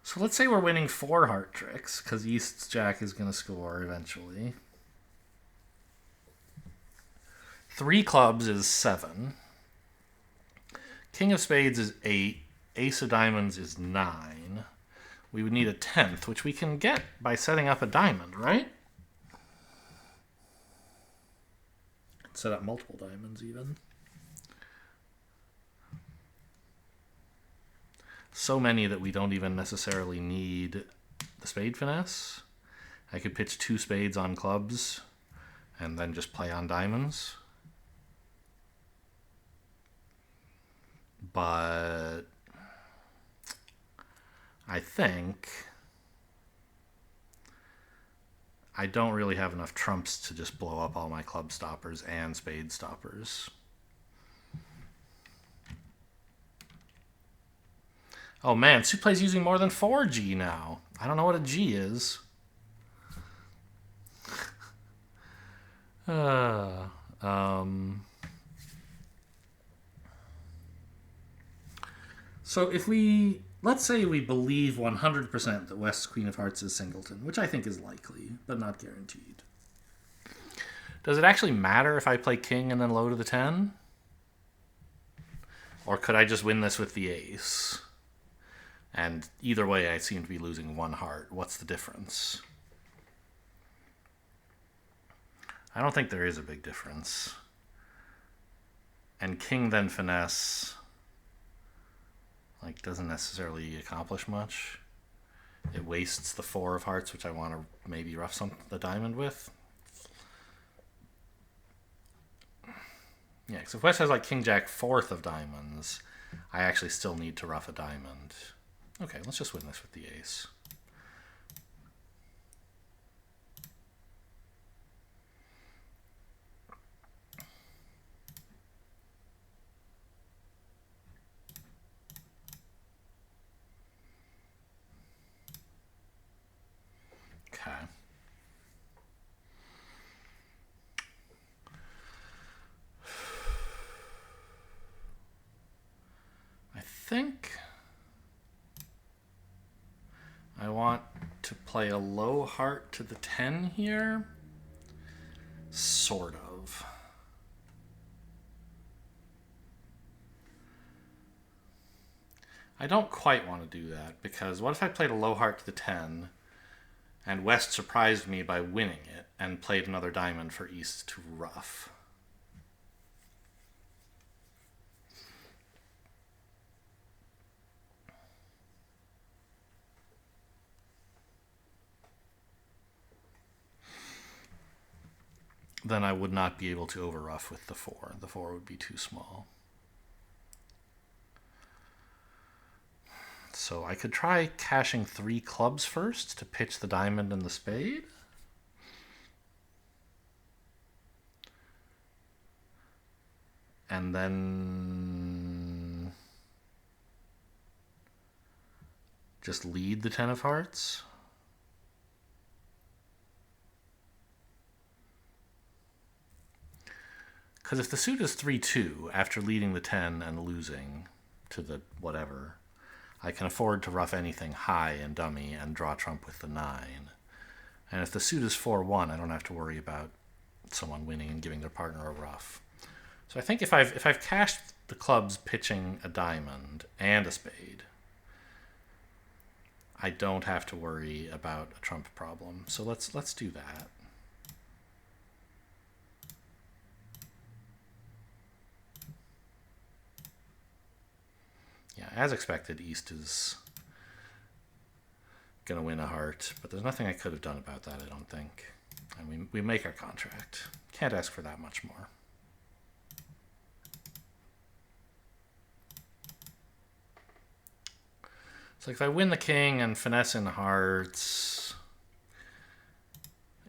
So let's say we're winning 4 heart tricks, because East's Jack is going to score eventually. 3 clubs is 7. King of spades is 8. Ace of diamonds is 9. We would need a 10th, which we can get by setting up a diamond, right? Set up multiple diamonds even. So many that we don't even necessarily need the spade finesse. I could pitch 2 spades on clubs and then just play on diamonds. But I think I don't really have enough trumps to just blow up all my club stoppers and spade stoppers. Oh man, suit play's using more than 4G now. I don't know what a G is. So if let's say we believe 100% that West's Queen of Hearts is singleton, which I think is likely, but not guaranteed. Does it actually matter if I play king and then low to the 10? Or could I just win this with the ace? And either way, I seem to be losing 1 heart. What's the difference? I don't think there is a big difference. And king then finesse doesn't necessarily accomplish much. It wastes the 4 of hearts, which I want to maybe rough the diamond with. Yeah, because if West has king jack 4th of diamonds, I actually still need to rough a diamond. Okay, let's just win this with the ace. Okay. I think I want to play a low heart to the 10 here. Sort of. I don't quite want to do that, because what if I played a low heart to the 10 And West surprised me by winning it and played another diamond for East to ruff. Then I would not be able to overruff with the 4. The 4 would be too small. So I could try cashing 3 clubs first to pitch the diamond and the spade. And then just lead the 10 of hearts. Because if the suit is 3-2 after leading the 10 and losing to the whatever, I can afford to ruff anything high and dummy and draw trump with the 9. And if the suit is 4-1, I don't have to worry about someone winning and giving their partner a ruff. So I think if I've cashed the clubs pitching a diamond and a spade, I don't have to worry about a trump problem. So let's do that. Yeah, as expected, East is going to win a heart, but there's nothing I could have done about that, I don't think. And we make our contract. Can't ask for that much more. So if I win the king and finesse in hearts,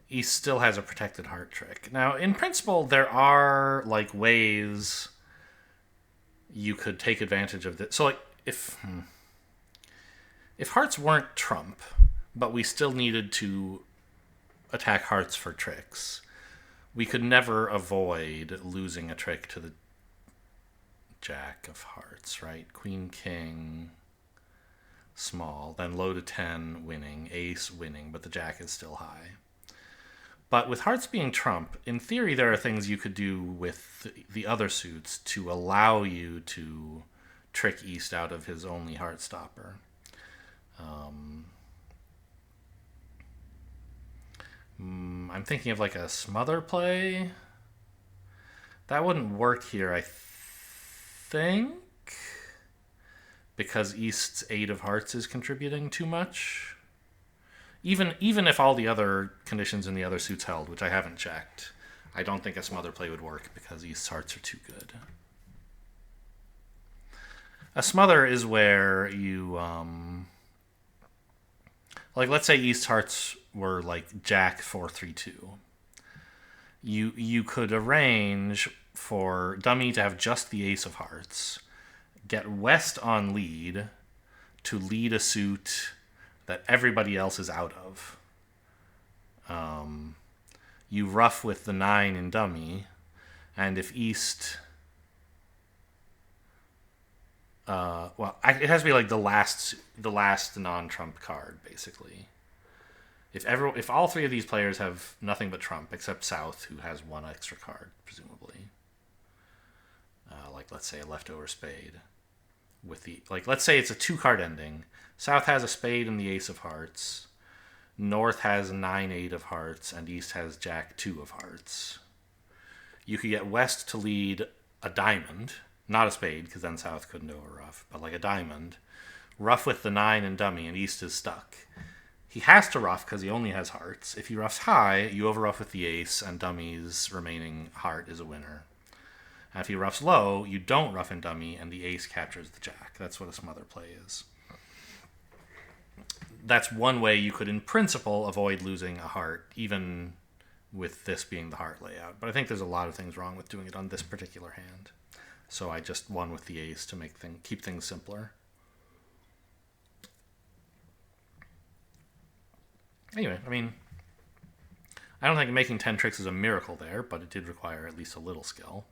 East still has a protected heart trick. Now, in principle, there are like ways you could take advantage of this. So like if hearts weren't trump, but we still needed to attack hearts for tricks, we could never avoid losing a trick to the jack of hearts, right? Queen, king, small, then low to 10 winning, ace winning, but the jack is still high. But with hearts being trump, in theory, there are things you could do with the other suits to allow you to trick East out of his only heart stopper. I'm thinking of like a smother play. That wouldn't work here, I think, because East's 8 of hearts is contributing too much. Even if all the other conditions in the other suits held, which I haven't checked, I don't think a smother play would work because East's hearts are too good. A smother is where you, like, let's say East's hearts were like Jack 4-3-2. You could arrange for dummy to have just the ace of hearts, get West on lead to lead a suit that everybody else is out of. You ruff with the 9 in dummy, and if East... it has to be like the last non-trump card, basically. If all 3 of these players have nothing but trump, except South, who has 1 extra card, presumably. Like, let's say a leftover spade. Let's say it's a 2-card ending. South has a spade and the ace of hearts. North has 9-8 of hearts, and East has Jack 2 of hearts. You could get West to lead a diamond, not a spade, because then South couldn't overruff, but like a diamond. Ruff with the 9 and dummy, and East is stuck. He has to ruff because he only has hearts. If he ruffs high, you overruff with the ace, and dummy's remaining heart is a winner. And if he ruffs low, you don't ruff in dummy, and the ace captures the jack. That's what a smother play is. That's one way you could, in principle, avoid losing a heart, even with this being the heart layout. But I think there's a lot of things wrong with doing it on this particular hand. So I just won with the ace to keep things simpler. Anyway, I mean, I don't think making 10 tricks is a miracle there, but it did require at least a little skill.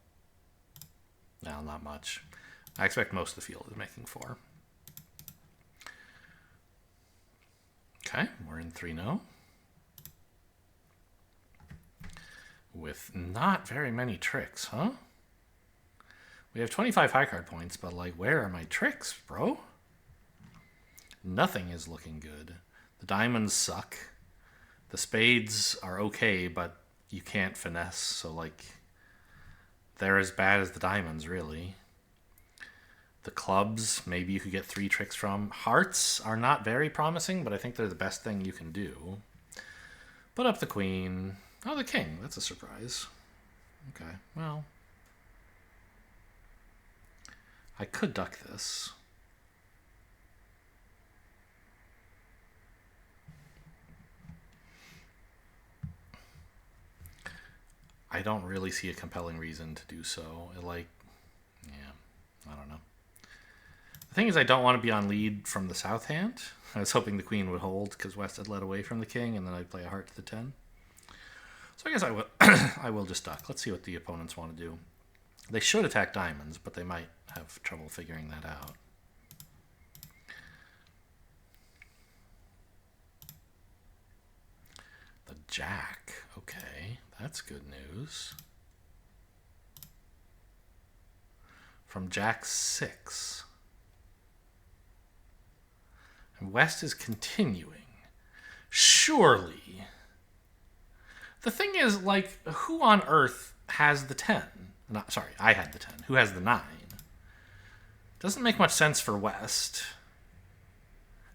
No, not much. I expect most of the field is making 4. Okay, we're in 3-0. With not very many tricks, huh? We have 25 high card points, but like, where are my tricks, bro? Nothing is looking good. The diamonds suck. The spades are okay, but you can't finesse, so like they're as bad as the diamonds, really. The clubs, maybe you could get 3 tricks from. Hearts are not very promising, but I think they're the best thing you can do. Put up the queen. Oh, the king. That's a surprise. Okay, well, I could duck this. I don't really see a compelling reason to do so. I don't know. The thing is, I don't want to be on lead from the south hand. I was hoping the queen would hold because West had led away from the king, and then I'd play a heart to the 10. So I guess I will. I will just duck. Let's see what the opponents want to do. They should attack diamonds, but they might have trouble figuring that out. The jack. Okay, that's good news. From jack 6. And West is continuing. Surely. The thing is, like, who on earth has the 10? Sorry, I had the 10. Who has the 9? Doesn't make much sense for West.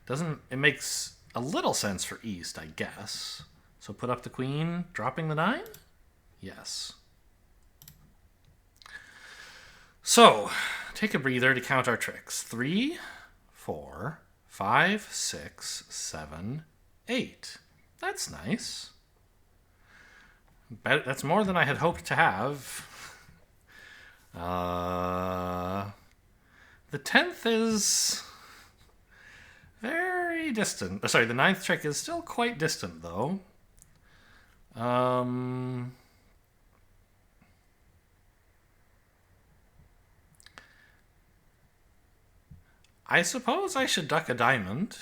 It makes a little sense for East, I guess. So put up the queen, dropping the 9? Yes. So, take a breather to count our tricks. 3, 4, 5, 6, 7, 8. That's nice. That's more than I had hoped to have. The 10th is very distant. Sorry, the 9th trick is still quite distant, though. I suppose I should duck a diamond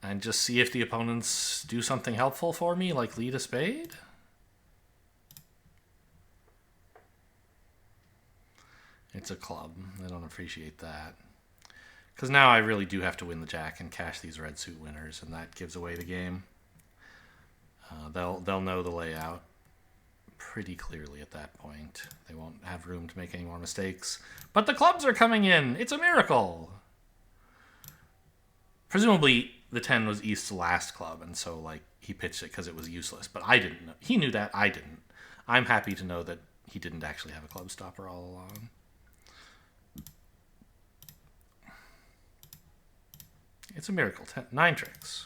and just see if the opponents do something helpful for me, like lead a spade. It's a club. I don't appreciate that. Because now I really do have to win the jack and cash these red suit winners, and that gives away the game. They'll know the layout pretty clearly at that point. They won't have room to make any more mistakes. But the clubs are coming in. It's a miracle. Presumably the 10 was East's last club, and so like he pitched it because it was useless. But I didn't know. He knew that. I didn't. I'm happy to know that he didn't actually have a club stopper all along. It's a miracle. 9 tricks.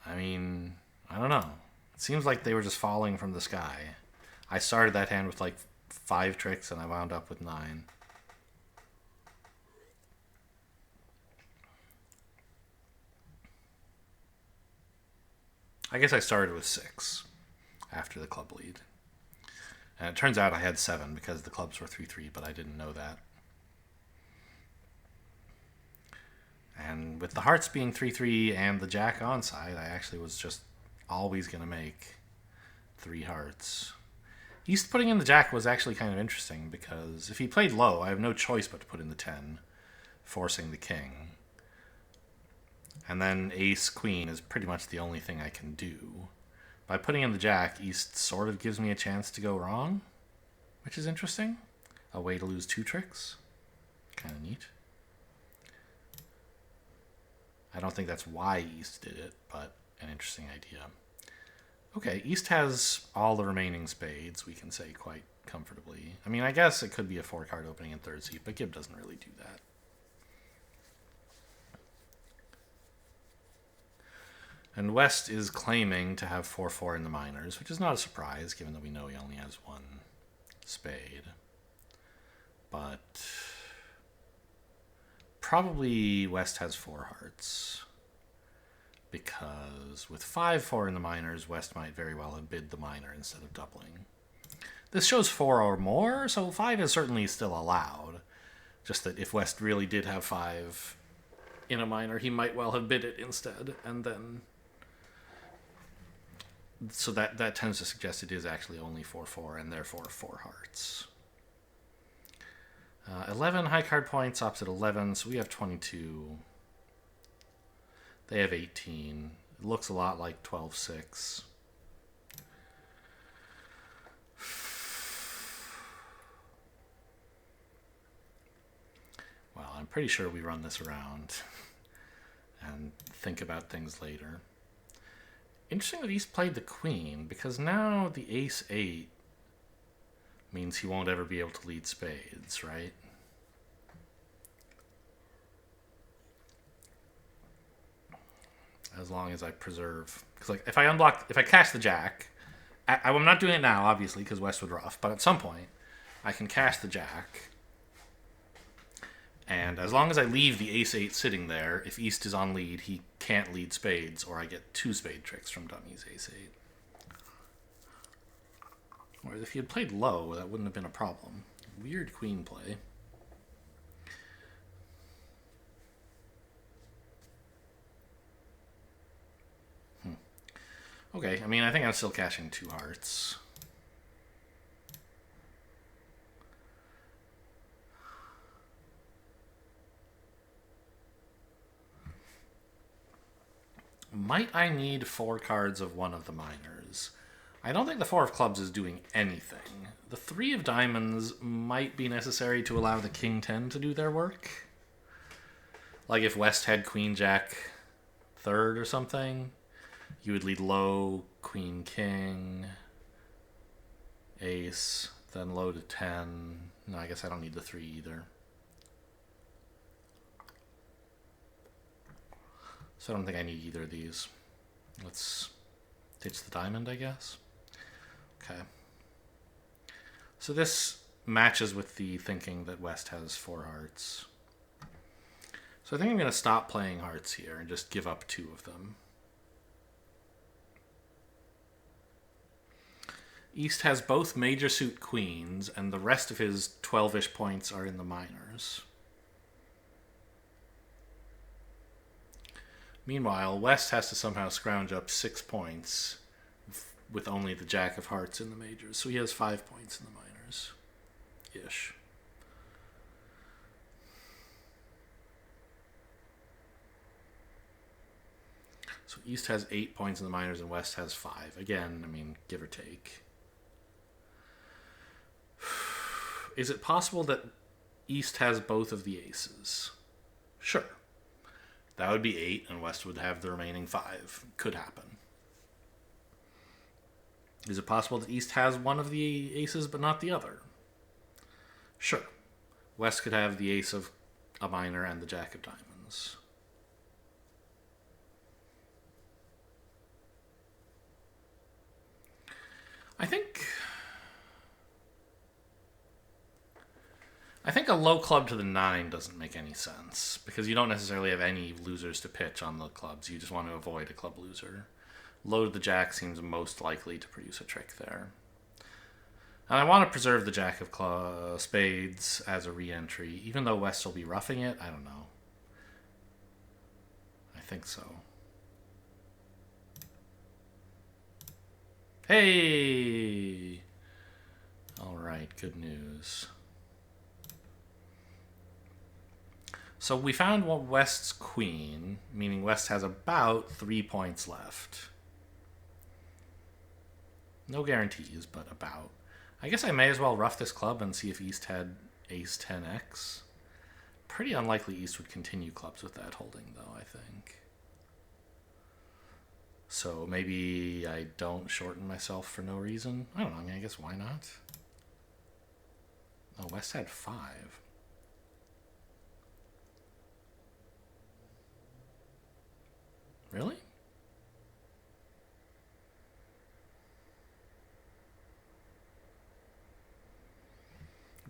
I mean, I don't know. It seems like they were just falling from the sky. I started that hand with like 5 tricks and I wound up with 9. I guess I started with 6 after the club lead. And it turns out I had 7 because the clubs were 3-3, but I didn't know that. And with the hearts being 3-3 and the jack onside, I actually was just always going to make 3 hearts. East putting in the jack was actually kind of interesting because if he played low, I have no choice but to put in the 10, forcing the king. And then ace queen is pretty much the only thing I can do. By putting in the jack, East sort of gives me a chance to go wrong, which is interesting. A way to lose 2 tricks. Kind of neat. I don't think that's why East did it, but an interesting idea. Okay, East has all the remaining spades, we can say quite comfortably. I mean, I guess it could be a 4-card opening in third seat, but Gibb doesn't really do that. And West is claiming to have 4-4 in the minors, which is not a surprise, given that we know he only has 1 spade. But probably West has 4 hearts, because with 5-4 in the minors, West might very well have bid the minor instead of doubling. This shows 4 or more, so 5 is certainly still allowed. Just that if West really did have 5 in a minor, he might well have bid it instead, and then... So that tends to suggest it is actually only 4-4, and therefore 4 hearts. 11 high card points, opposite 11, so we have 22. They have 18. It looks a lot like 12-6. Well, I'm pretty sure we run this around and think about things later. Interesting that East played the queen, because now the ace-8 means he won't ever be able to lead spades, right? As long as I preserve, because like if I cash the jack, I'm not doing it now, obviously, because West would ruff, but at some point, I can cash the jack, and as long as I leave the ace-8 sitting there, if East is on lead, he can't lead spades, or I get 2 spade tricks from dummy's ace-8. Whereas if he had played low, that wouldn't have been a problem. Weird queen play. Okay, I mean, I think I'm still cashing 2 hearts. Might I need 4 cards of one of the minors? I don't think the 4 of clubs is doing anything. The 3 of diamonds might be necessary to allow the king-10 to do their work. Like if West had queen-jack third or something, you would lead low, queen-king, ace, then low to 10. No, I guess I don't need the 3 either. So I don't think I need either of these. Let's ditch the diamond, I guess. Okay. So this matches with the thinking that West has 4 hearts. So I think I'm going to stop playing hearts here and just give up 2 of them. East has both major suit queens, and the rest of his 12-ish points are in the minors. Meanwhile, West has to somehow scrounge up 6 points with only the jack of hearts in the majors. So he has 5 points in the minors-ish. So East has 8 points in the minors and West has 5. Again, I mean, give or take. Is it possible that East has both of the aces? Sure. That would be 8, and West would have the remaining 5. Could happen. Is it possible that East has one of the aces but not the other? Sure. West could have the ace of a minor and the jack of diamonds. I think a low club to the 9 doesn't make any sense, because you don't necessarily have any losers to pitch on the clubs. You just want to avoid a club loser. Low to the jack seems most likely to produce a trick there. And I want to preserve the jack of spades as a re-entry, even though West will be roughing it. I don't know. I think so. Hey! All right, good news. So we found West's queen, meaning West has about 3 points left. No guarantees, but about. I guess I may as well rough this club and see if East had ace 10x. Pretty unlikely East would continue clubs with that holding, though, I think. So maybe I don't shorten myself for no reason. I don't know, I mean, I guess why not? Oh, West had 5. Really?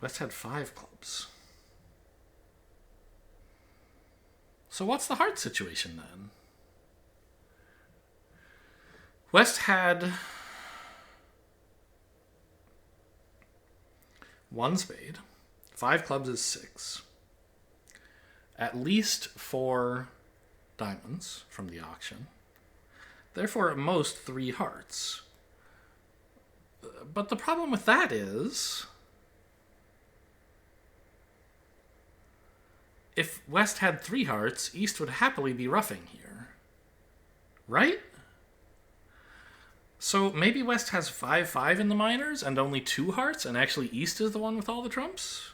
West had 5 clubs. So what's the heart situation then? West had 1 spade. 5 clubs is 6. At least 4 diamonds from the auction. Therefore, at most 3 hearts. But the problem with that is if West had 3 hearts, East would happily be ruffing here. Right? So maybe West has 5-5 in the minors and only 2 hearts, and actually East is the one with all the trumps?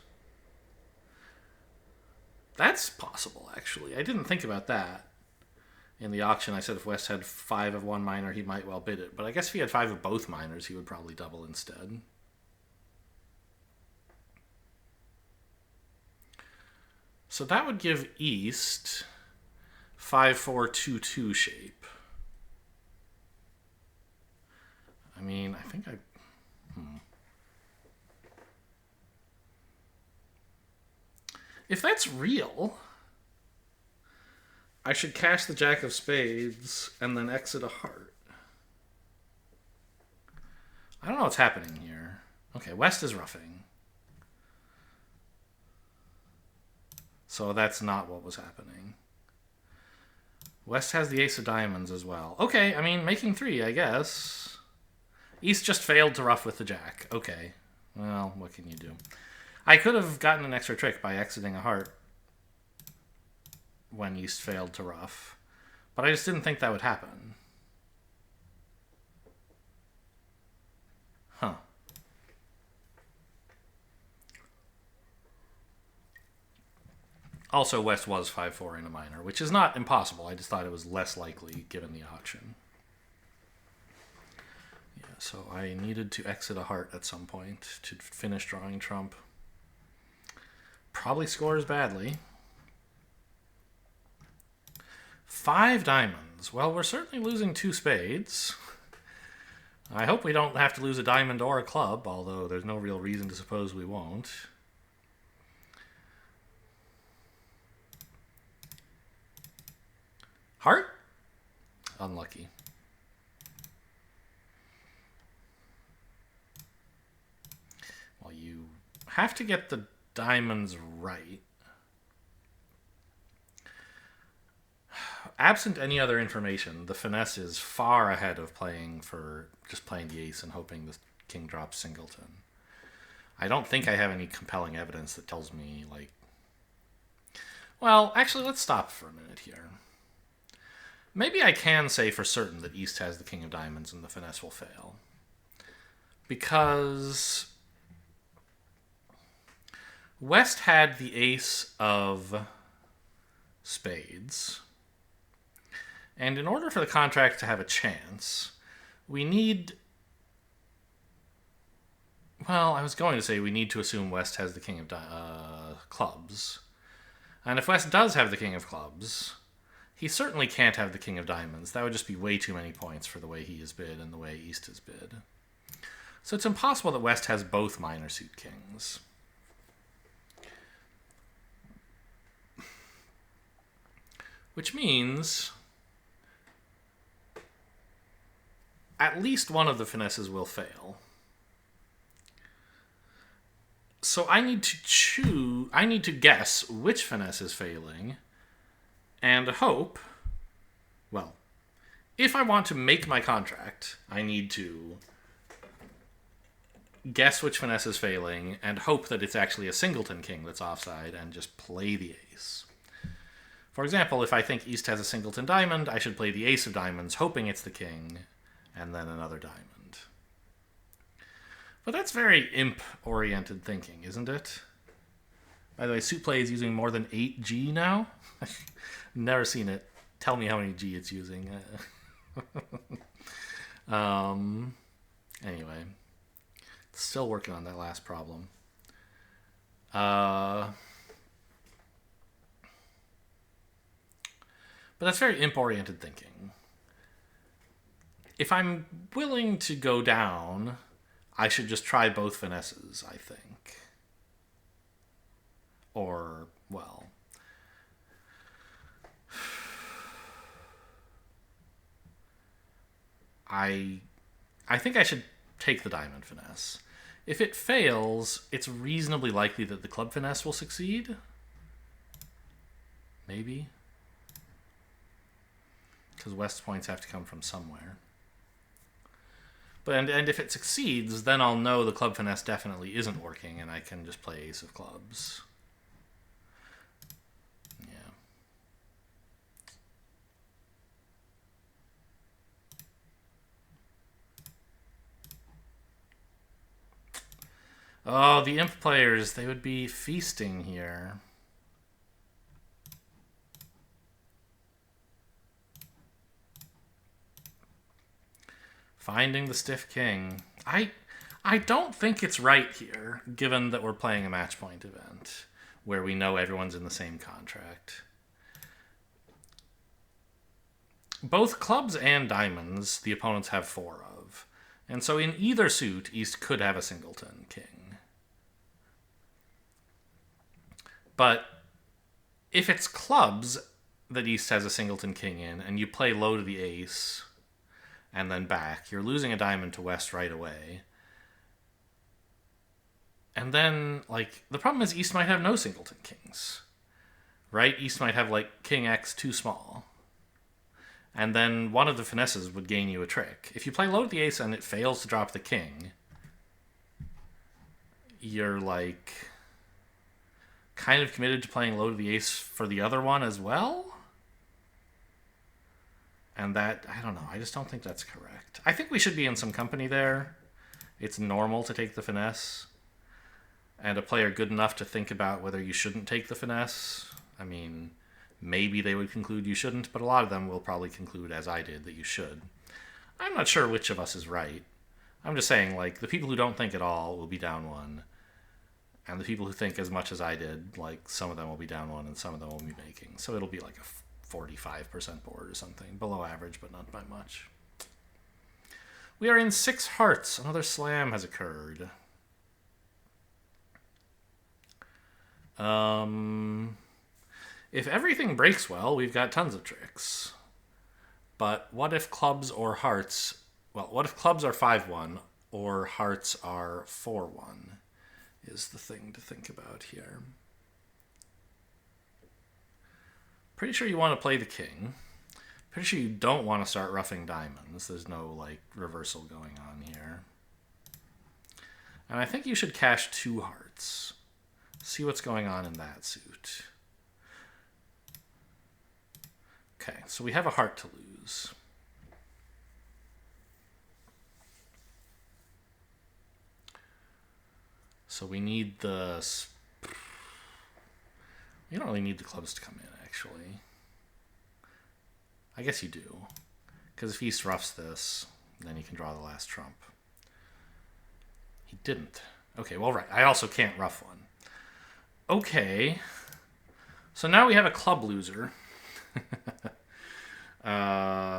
That's possible, actually. I didn't think about that. In the auction, I said if West had 5 of one minor, he might well bid it. But I guess if he had 5 of both minors, he would probably double instead. So that would give East 5-4-2-2 shape. I mean, I think If that's real, I should cash the Jack of Spades and then exit a heart. I don't know what's happening here. Okay, West is ruffing. So that's not what was happening. West has the Ace of Diamonds as well. Okay, I mean, making 3, I guess. East just failed to ruff with the Jack. Okay. Well, what can you do? I could have gotten an extra trick by exiting a heart when East failed to ruff. But I just didn't think that would happen. Huh. Also, West was 5-4 in a minor, which is not impossible. I just thought it was less likely given the auction. Yeah, so I needed to exit a heart at some point to finish drawing trump. Probably scores badly. 5 diamonds. Well, we're certainly losing 2 spades. I hope we don't have to lose a diamond or a club, although there's no real reason to suppose we won't. Heart? Unlucky. Well, you have to get the diamonds right. Absent any other information, the finesse is far ahead of playing the ace and hoping the king drops singleton. I don't think I have any compelling evidence that tells me, like... Well, actually, let's stop for a minute here. Maybe I can say for certain that East has the king of diamonds and the finesse will fail. Because West had the ace of spades. And in order for the contract to have a chance, we need... Well, I was going to say we need to assume West has the king of clubs. And if West does have the king of clubs, he certainly can't have the king of diamonds. That would just be way too many points for the way he is bid and the way East is bid. So it's impossible that West has both minor suit kings. Which means at least one of the finesses will fail. So I need to guess which finesse is failing and hope, well, if I want to make my contract, I need to guess which finesse is failing and hope that it's actually a singleton king that's offside and just play the ace. For example, if I think East has a singleton diamond, I should play the ace of diamonds, hoping it's the king, and then another diamond. But that's very imp-oriented thinking, isn't it? By the way, Suit Play is using more than 8 G now. Never seen it. Tell me how many G it's using. Anyway, still working on that last problem. But that's very imp-oriented thinking. If I'm willing to go down, I should just try both finesses, I think. Or, well... I think I should take the diamond finesse. If it fails, it's reasonably likely that the club finesse will succeed. Maybe. Because West's points have to come from somewhere. But and if it succeeds, then I'll know the club finesse definitely isn't working, and I can just play ace of clubs. Oh, the imp players, they would be feasting here. Finding the stiff king. I don't think it's right here, given that we're playing a match point event where we know everyone's in the same contract. Both clubs and diamonds the opponents have 4 of. And so in either suit, East could have a singleton king. But if it's clubs that East has a singleton king in, and you play low to the ace and then back, you're losing a diamond to West right away. And then, like, the problem is East might have no singleton kings, right? East might have, like, king X too small. And then one of the finesses would gain you a trick. If you play low to the ace and it fails to drop the king, you're, like, kind of committed to playing low to the ace for the other one as well? And that, I don't know, I just don't think that's correct. I think we should be in some company there. It's normal to take the finesse. And a player good enough to think about whether you shouldn't take the finesse. I mean, maybe they would conclude you shouldn't, but a lot of them will probably conclude, as I did, that you should. I'm not sure which of us is right. I'm just saying, like, the people who don't think at all will be down 1. And the people who think as much as I did, like, some of them will be down 1 and some of them will be making. So it'll be like a 45% board or something. Below average, but not by much. We are in 6 hearts. Another slam has occurred. If everything breaks well, we've got tons of tricks. But what if clubs or hearts... Well, what if clubs are 5-1 or hearts are 4-1 is the thing to think about here. Pretty sure you want to play the king. Pretty sure you don't want to start roughing diamonds. There's no, like, reversal going on here. And I think you should cash 2 hearts. See what's going on in that suit. Okay, so we have a heart to lose. So we need the... You don't really need the clubs to come in, actually. I guess you do. Because if East roughs this, then you can draw the last trump. He didn't. Okay, well, right. I also can't rough one. Okay. So now we have a club loser. I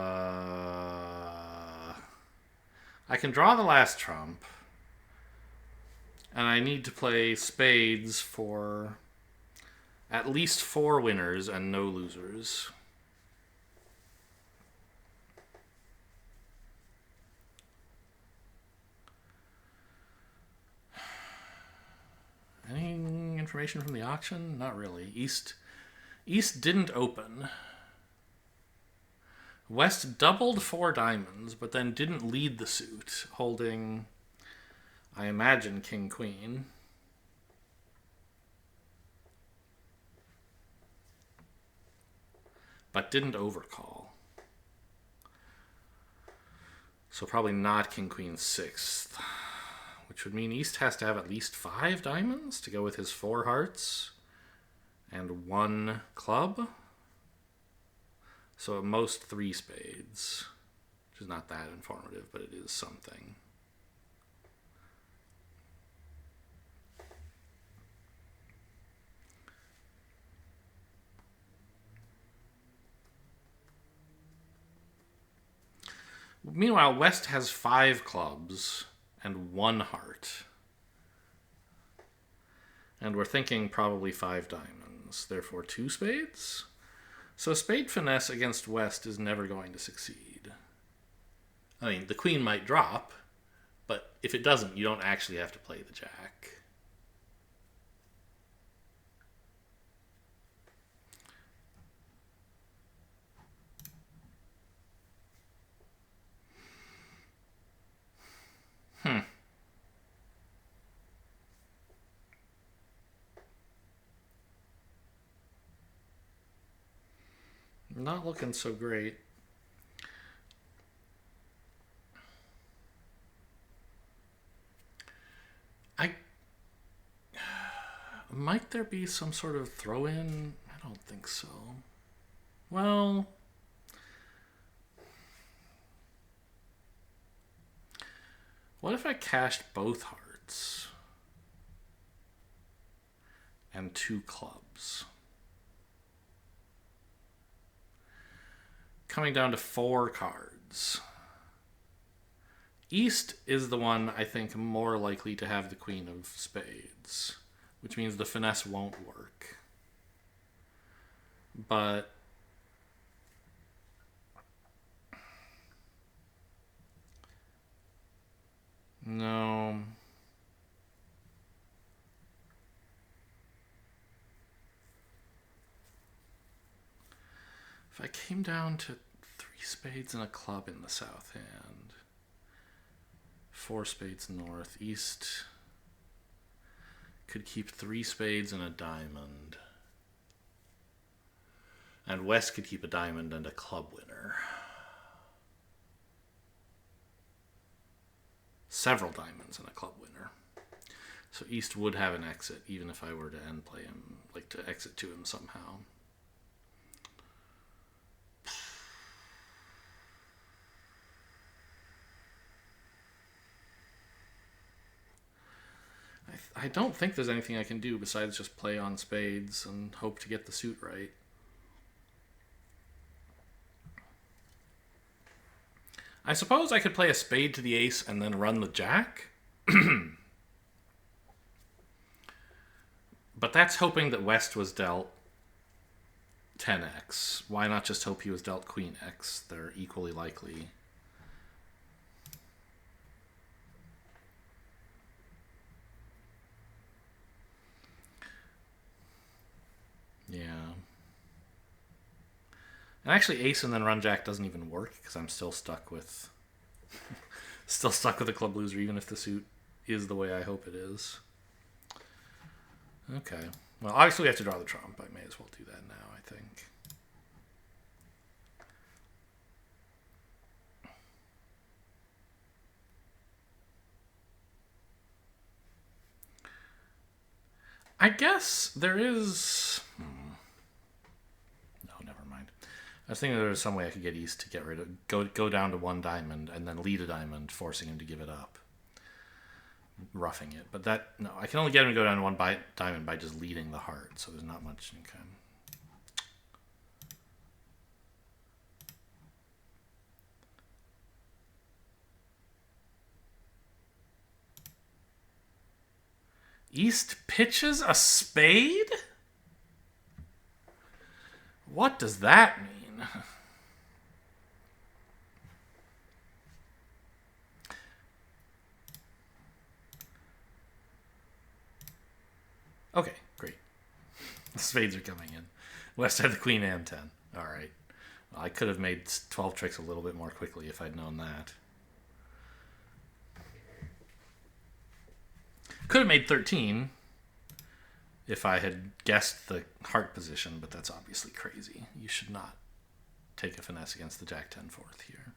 can draw the last trump. And I need to play spades for at least 4 winners and no losers. Any information from the auction? Not really. East didn't open. West doubled 4 diamonds, but then didn't lead the suit, holding, I imagine, king-queen. But didn't overcall. So probably not king-queen 6th. Which would mean East has to have at least 5 diamonds to go with his 4 hearts and 1 club. So at most 3 spades, which is not that informative, but it is something. Meanwhile, West has 5 clubs and 1 heart. And we're thinking probably 5 diamonds, therefore 2 spades? So spade finesse against West is never going to succeed. I mean, the queen might drop, but if it doesn't, you don't actually have to play the jack. Not looking so great. might there be some sort of throw-in? I don't think so. Well, what if I cashed both hearts and 2 clubs? Coming down to 4 cards. East is the one I think more likely to have the queen of spades, which means the finesse won't work. But no. If I came down to 3 spades and a club in the south hand, 4 spades north, east could keep 3 spades and a diamond. And west could keep a diamond and a club winner. Several diamonds and a club winner. So east would have an exit, even if I were to end play him, like to exit to him somehow. I don't think there's anything I can do besides just play on spades and hope to get the suit right. I suppose I could play a spade to the ace and then run the jack. But that's hoping that West was dealt 10x. Why not just hope he was dealt queen x? They're equally likely. Yeah. And actually ace and then run jack doesn't even work because I'm still stuck with the club loser even if the suit is the way I hope it is. Okay. Well, obviously we have to draw the trump. I may as well do that now, I think. I guess there is... No, never mind. I was thinking there was some way I could get East to get rid of... Go down to 1 diamond and then lead a diamond, forcing him to give it up. Roughing it. But that... No, I can only get him to go down to 1 diamond by just leading the heart, so there's not much income. East pitches a spade? What does that mean? Okay, great. The spades are coming in. West had the queen and 10. All right. Well, I could have made 12 tricks a little bit more quickly if I'd known that. Could have made 13 if I had guessed the heart position, but that's obviously crazy. You should not take a finesse against the Jack-10 fourth here.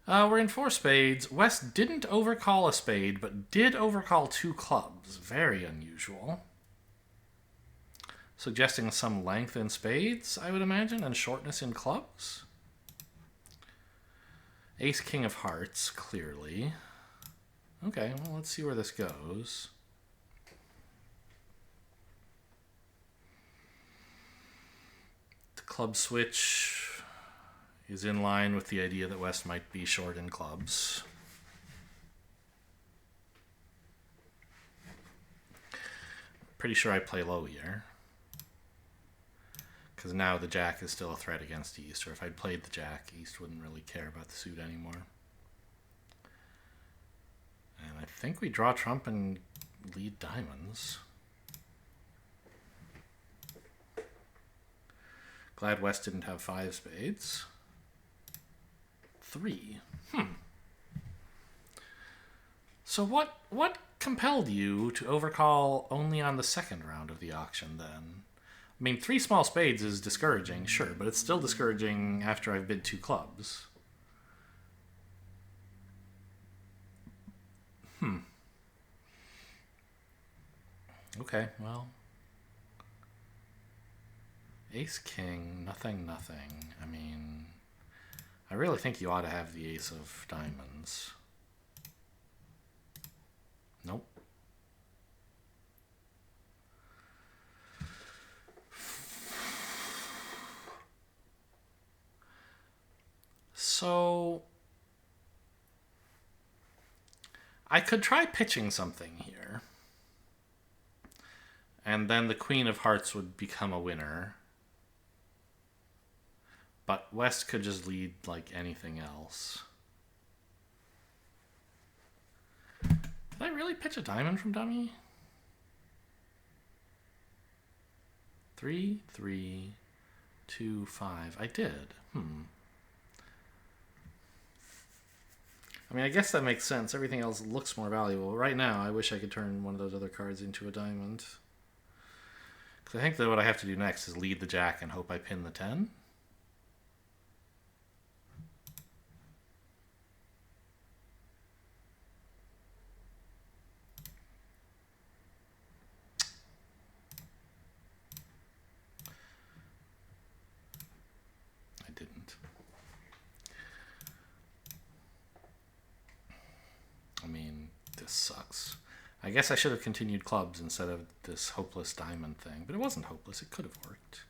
We're in 4 spades. West didn't overcall a spade, but did overcall 2 clubs. Very unusual. Suggesting some length in spades, I would imagine, and shortness in clubs. Ace-king of hearts, clearly. Okay, well, let's see where this goes. The club switch is in line with the idea that West might be short in clubs. Pretty sure I play low here. Because now the jack is still a threat against East, or if I'd played the jack, East wouldn't really care about the suit anymore. And I think we draw trump and lead diamonds. Glad West didn't have 5 spades. 3. So what compelled you to overcall only on the second round of the auction then? I mean, 3 small spades is discouraging, sure, but it's still discouraging after I've bid 2 clubs. Okay, well. Ace, king, nothing, nothing. I mean, I really think you ought to have the ace of diamonds. Nope. So I could try pitching something here. And then the Queen of Hearts would become a winner. But West could just lead like anything else. Did I really pitch a diamond from dummy? 3, 3, 2, 5. I did. I mean, I guess that makes sense. Everything else looks more valuable. Right now, I wish I could turn one of those other cards into a diamond. Because I think that what I have to do next is lead the jack and hope I pin the 10. I didn't. I mean, this sucks. I guess I should have continued clubs instead of this hopeless diamond thing, but it wasn't hopeless. It could have worked.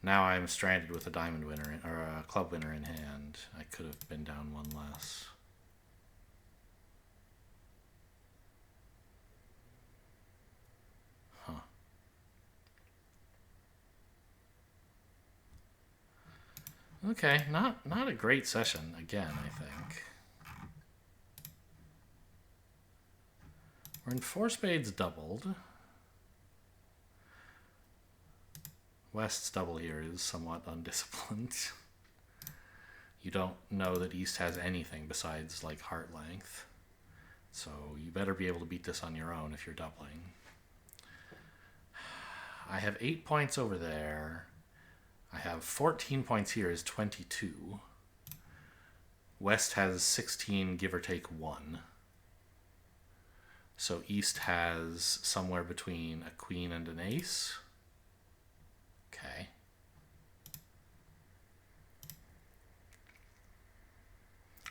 Now I'm stranded with a diamond winner or a club winner in hand. I could have been down one less. Huh. Okay, not a great session again, I think. We're in 4 spades doubled. West's double here is somewhat undisciplined. You don't know that East has anything besides like heart length. So you better be able to beat this on your own if you're doubling. I have 8 points over there. I have 14 points here is 22. West has 16, give or take 1. So East has somewhere between a queen and an ace. Okay.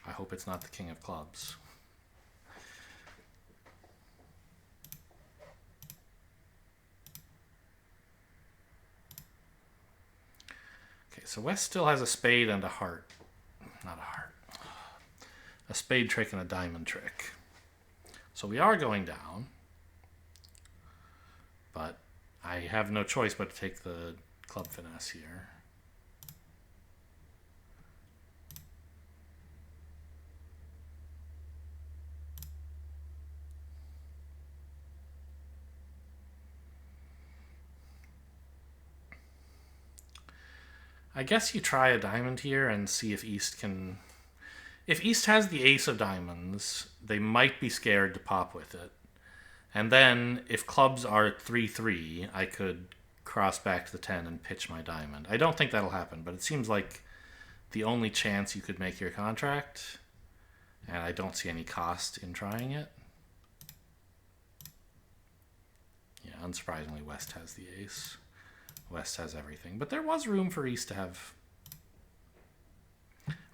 I hope it's not the king of clubs. Okay, so West still has a spade and a heart. Not a heart. A spade trick and a diamond trick. So we are going down. But I have no choice but to take the club finesse here. I guess you try a diamond here and see if East can... If East has the ace of diamonds, they might be scared to pop with it. And then, if clubs are 3-3, I could cross back to the 10 and pitch my diamond. I don't think that'll happen, but it seems like the only chance you could make your contract, and I don't see any cost in trying it. Yeah, unsurprisingly, West has the ace. West has everything. But there was room for East to have...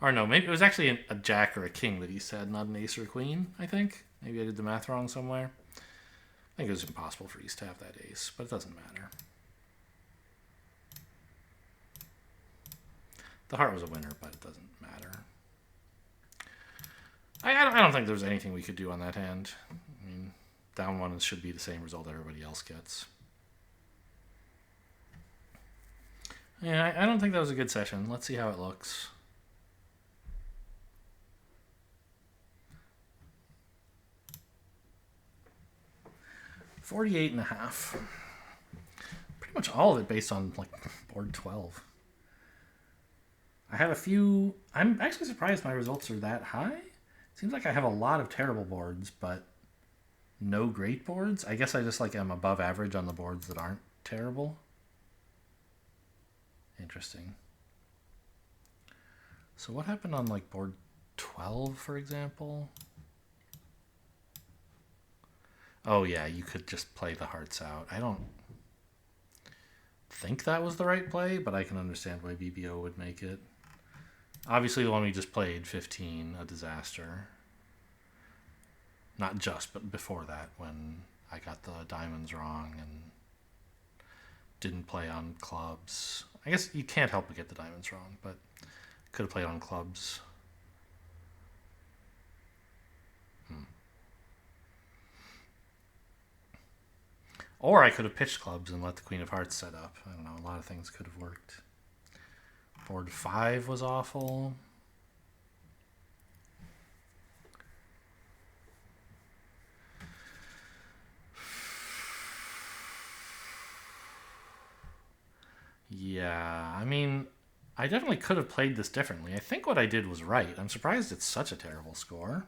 Or no, maybe it was actually a jack or a king that East had, not an ace or a queen, I think. Maybe I did the math wrong somewhere. I think it was impossible for East to have that ace, but it doesn't matter. The heart was a winner, but it doesn't matter. I don't think there's anything we could do on that hand. I mean, down one should be the same result everybody else gets. Yeah, I don't think that was a good session. Let's see how it looks. $48.5. Pretty much all of it based on like board 12. I have a few... I'm actually surprised my results are that high. Seems like I have a lot of terrible boards, but no great boards. I guess I just like am above average on the boards that aren't terrible. Interesting. So what happened on like board 12, for example? Oh yeah, you could just play the hearts out. I don't think that was the right play, but I can understand why BBO would make it. Obviously, the one we just played, 15, a disaster. Not just, but before that, when I got the diamonds wrong and didn't play on clubs. I guess you can't help but get the diamonds wrong, but could have played on clubs. Or I could have pitched clubs and let the Queen of Hearts set up. I don't know, a lot of things could have worked. Board 5 was awful. Yeah, I mean, I definitely could have played this differently. I think what I did was right. I'm surprised it's such a terrible score.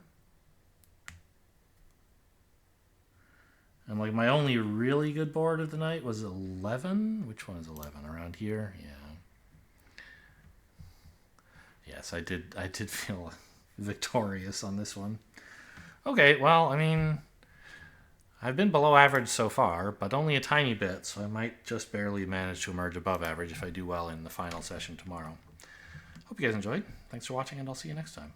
And like my only really good board of the night was 11. Which one is 11? Around here? Yeah. Yes, I did feel victorious on this one. Okay, well, I mean, I've been below average so far, but only a tiny bit, so I might just barely manage to emerge above average if I do well in the final session tomorrow. Hope you guys enjoyed. Thanks for watching, and I'll see you next time.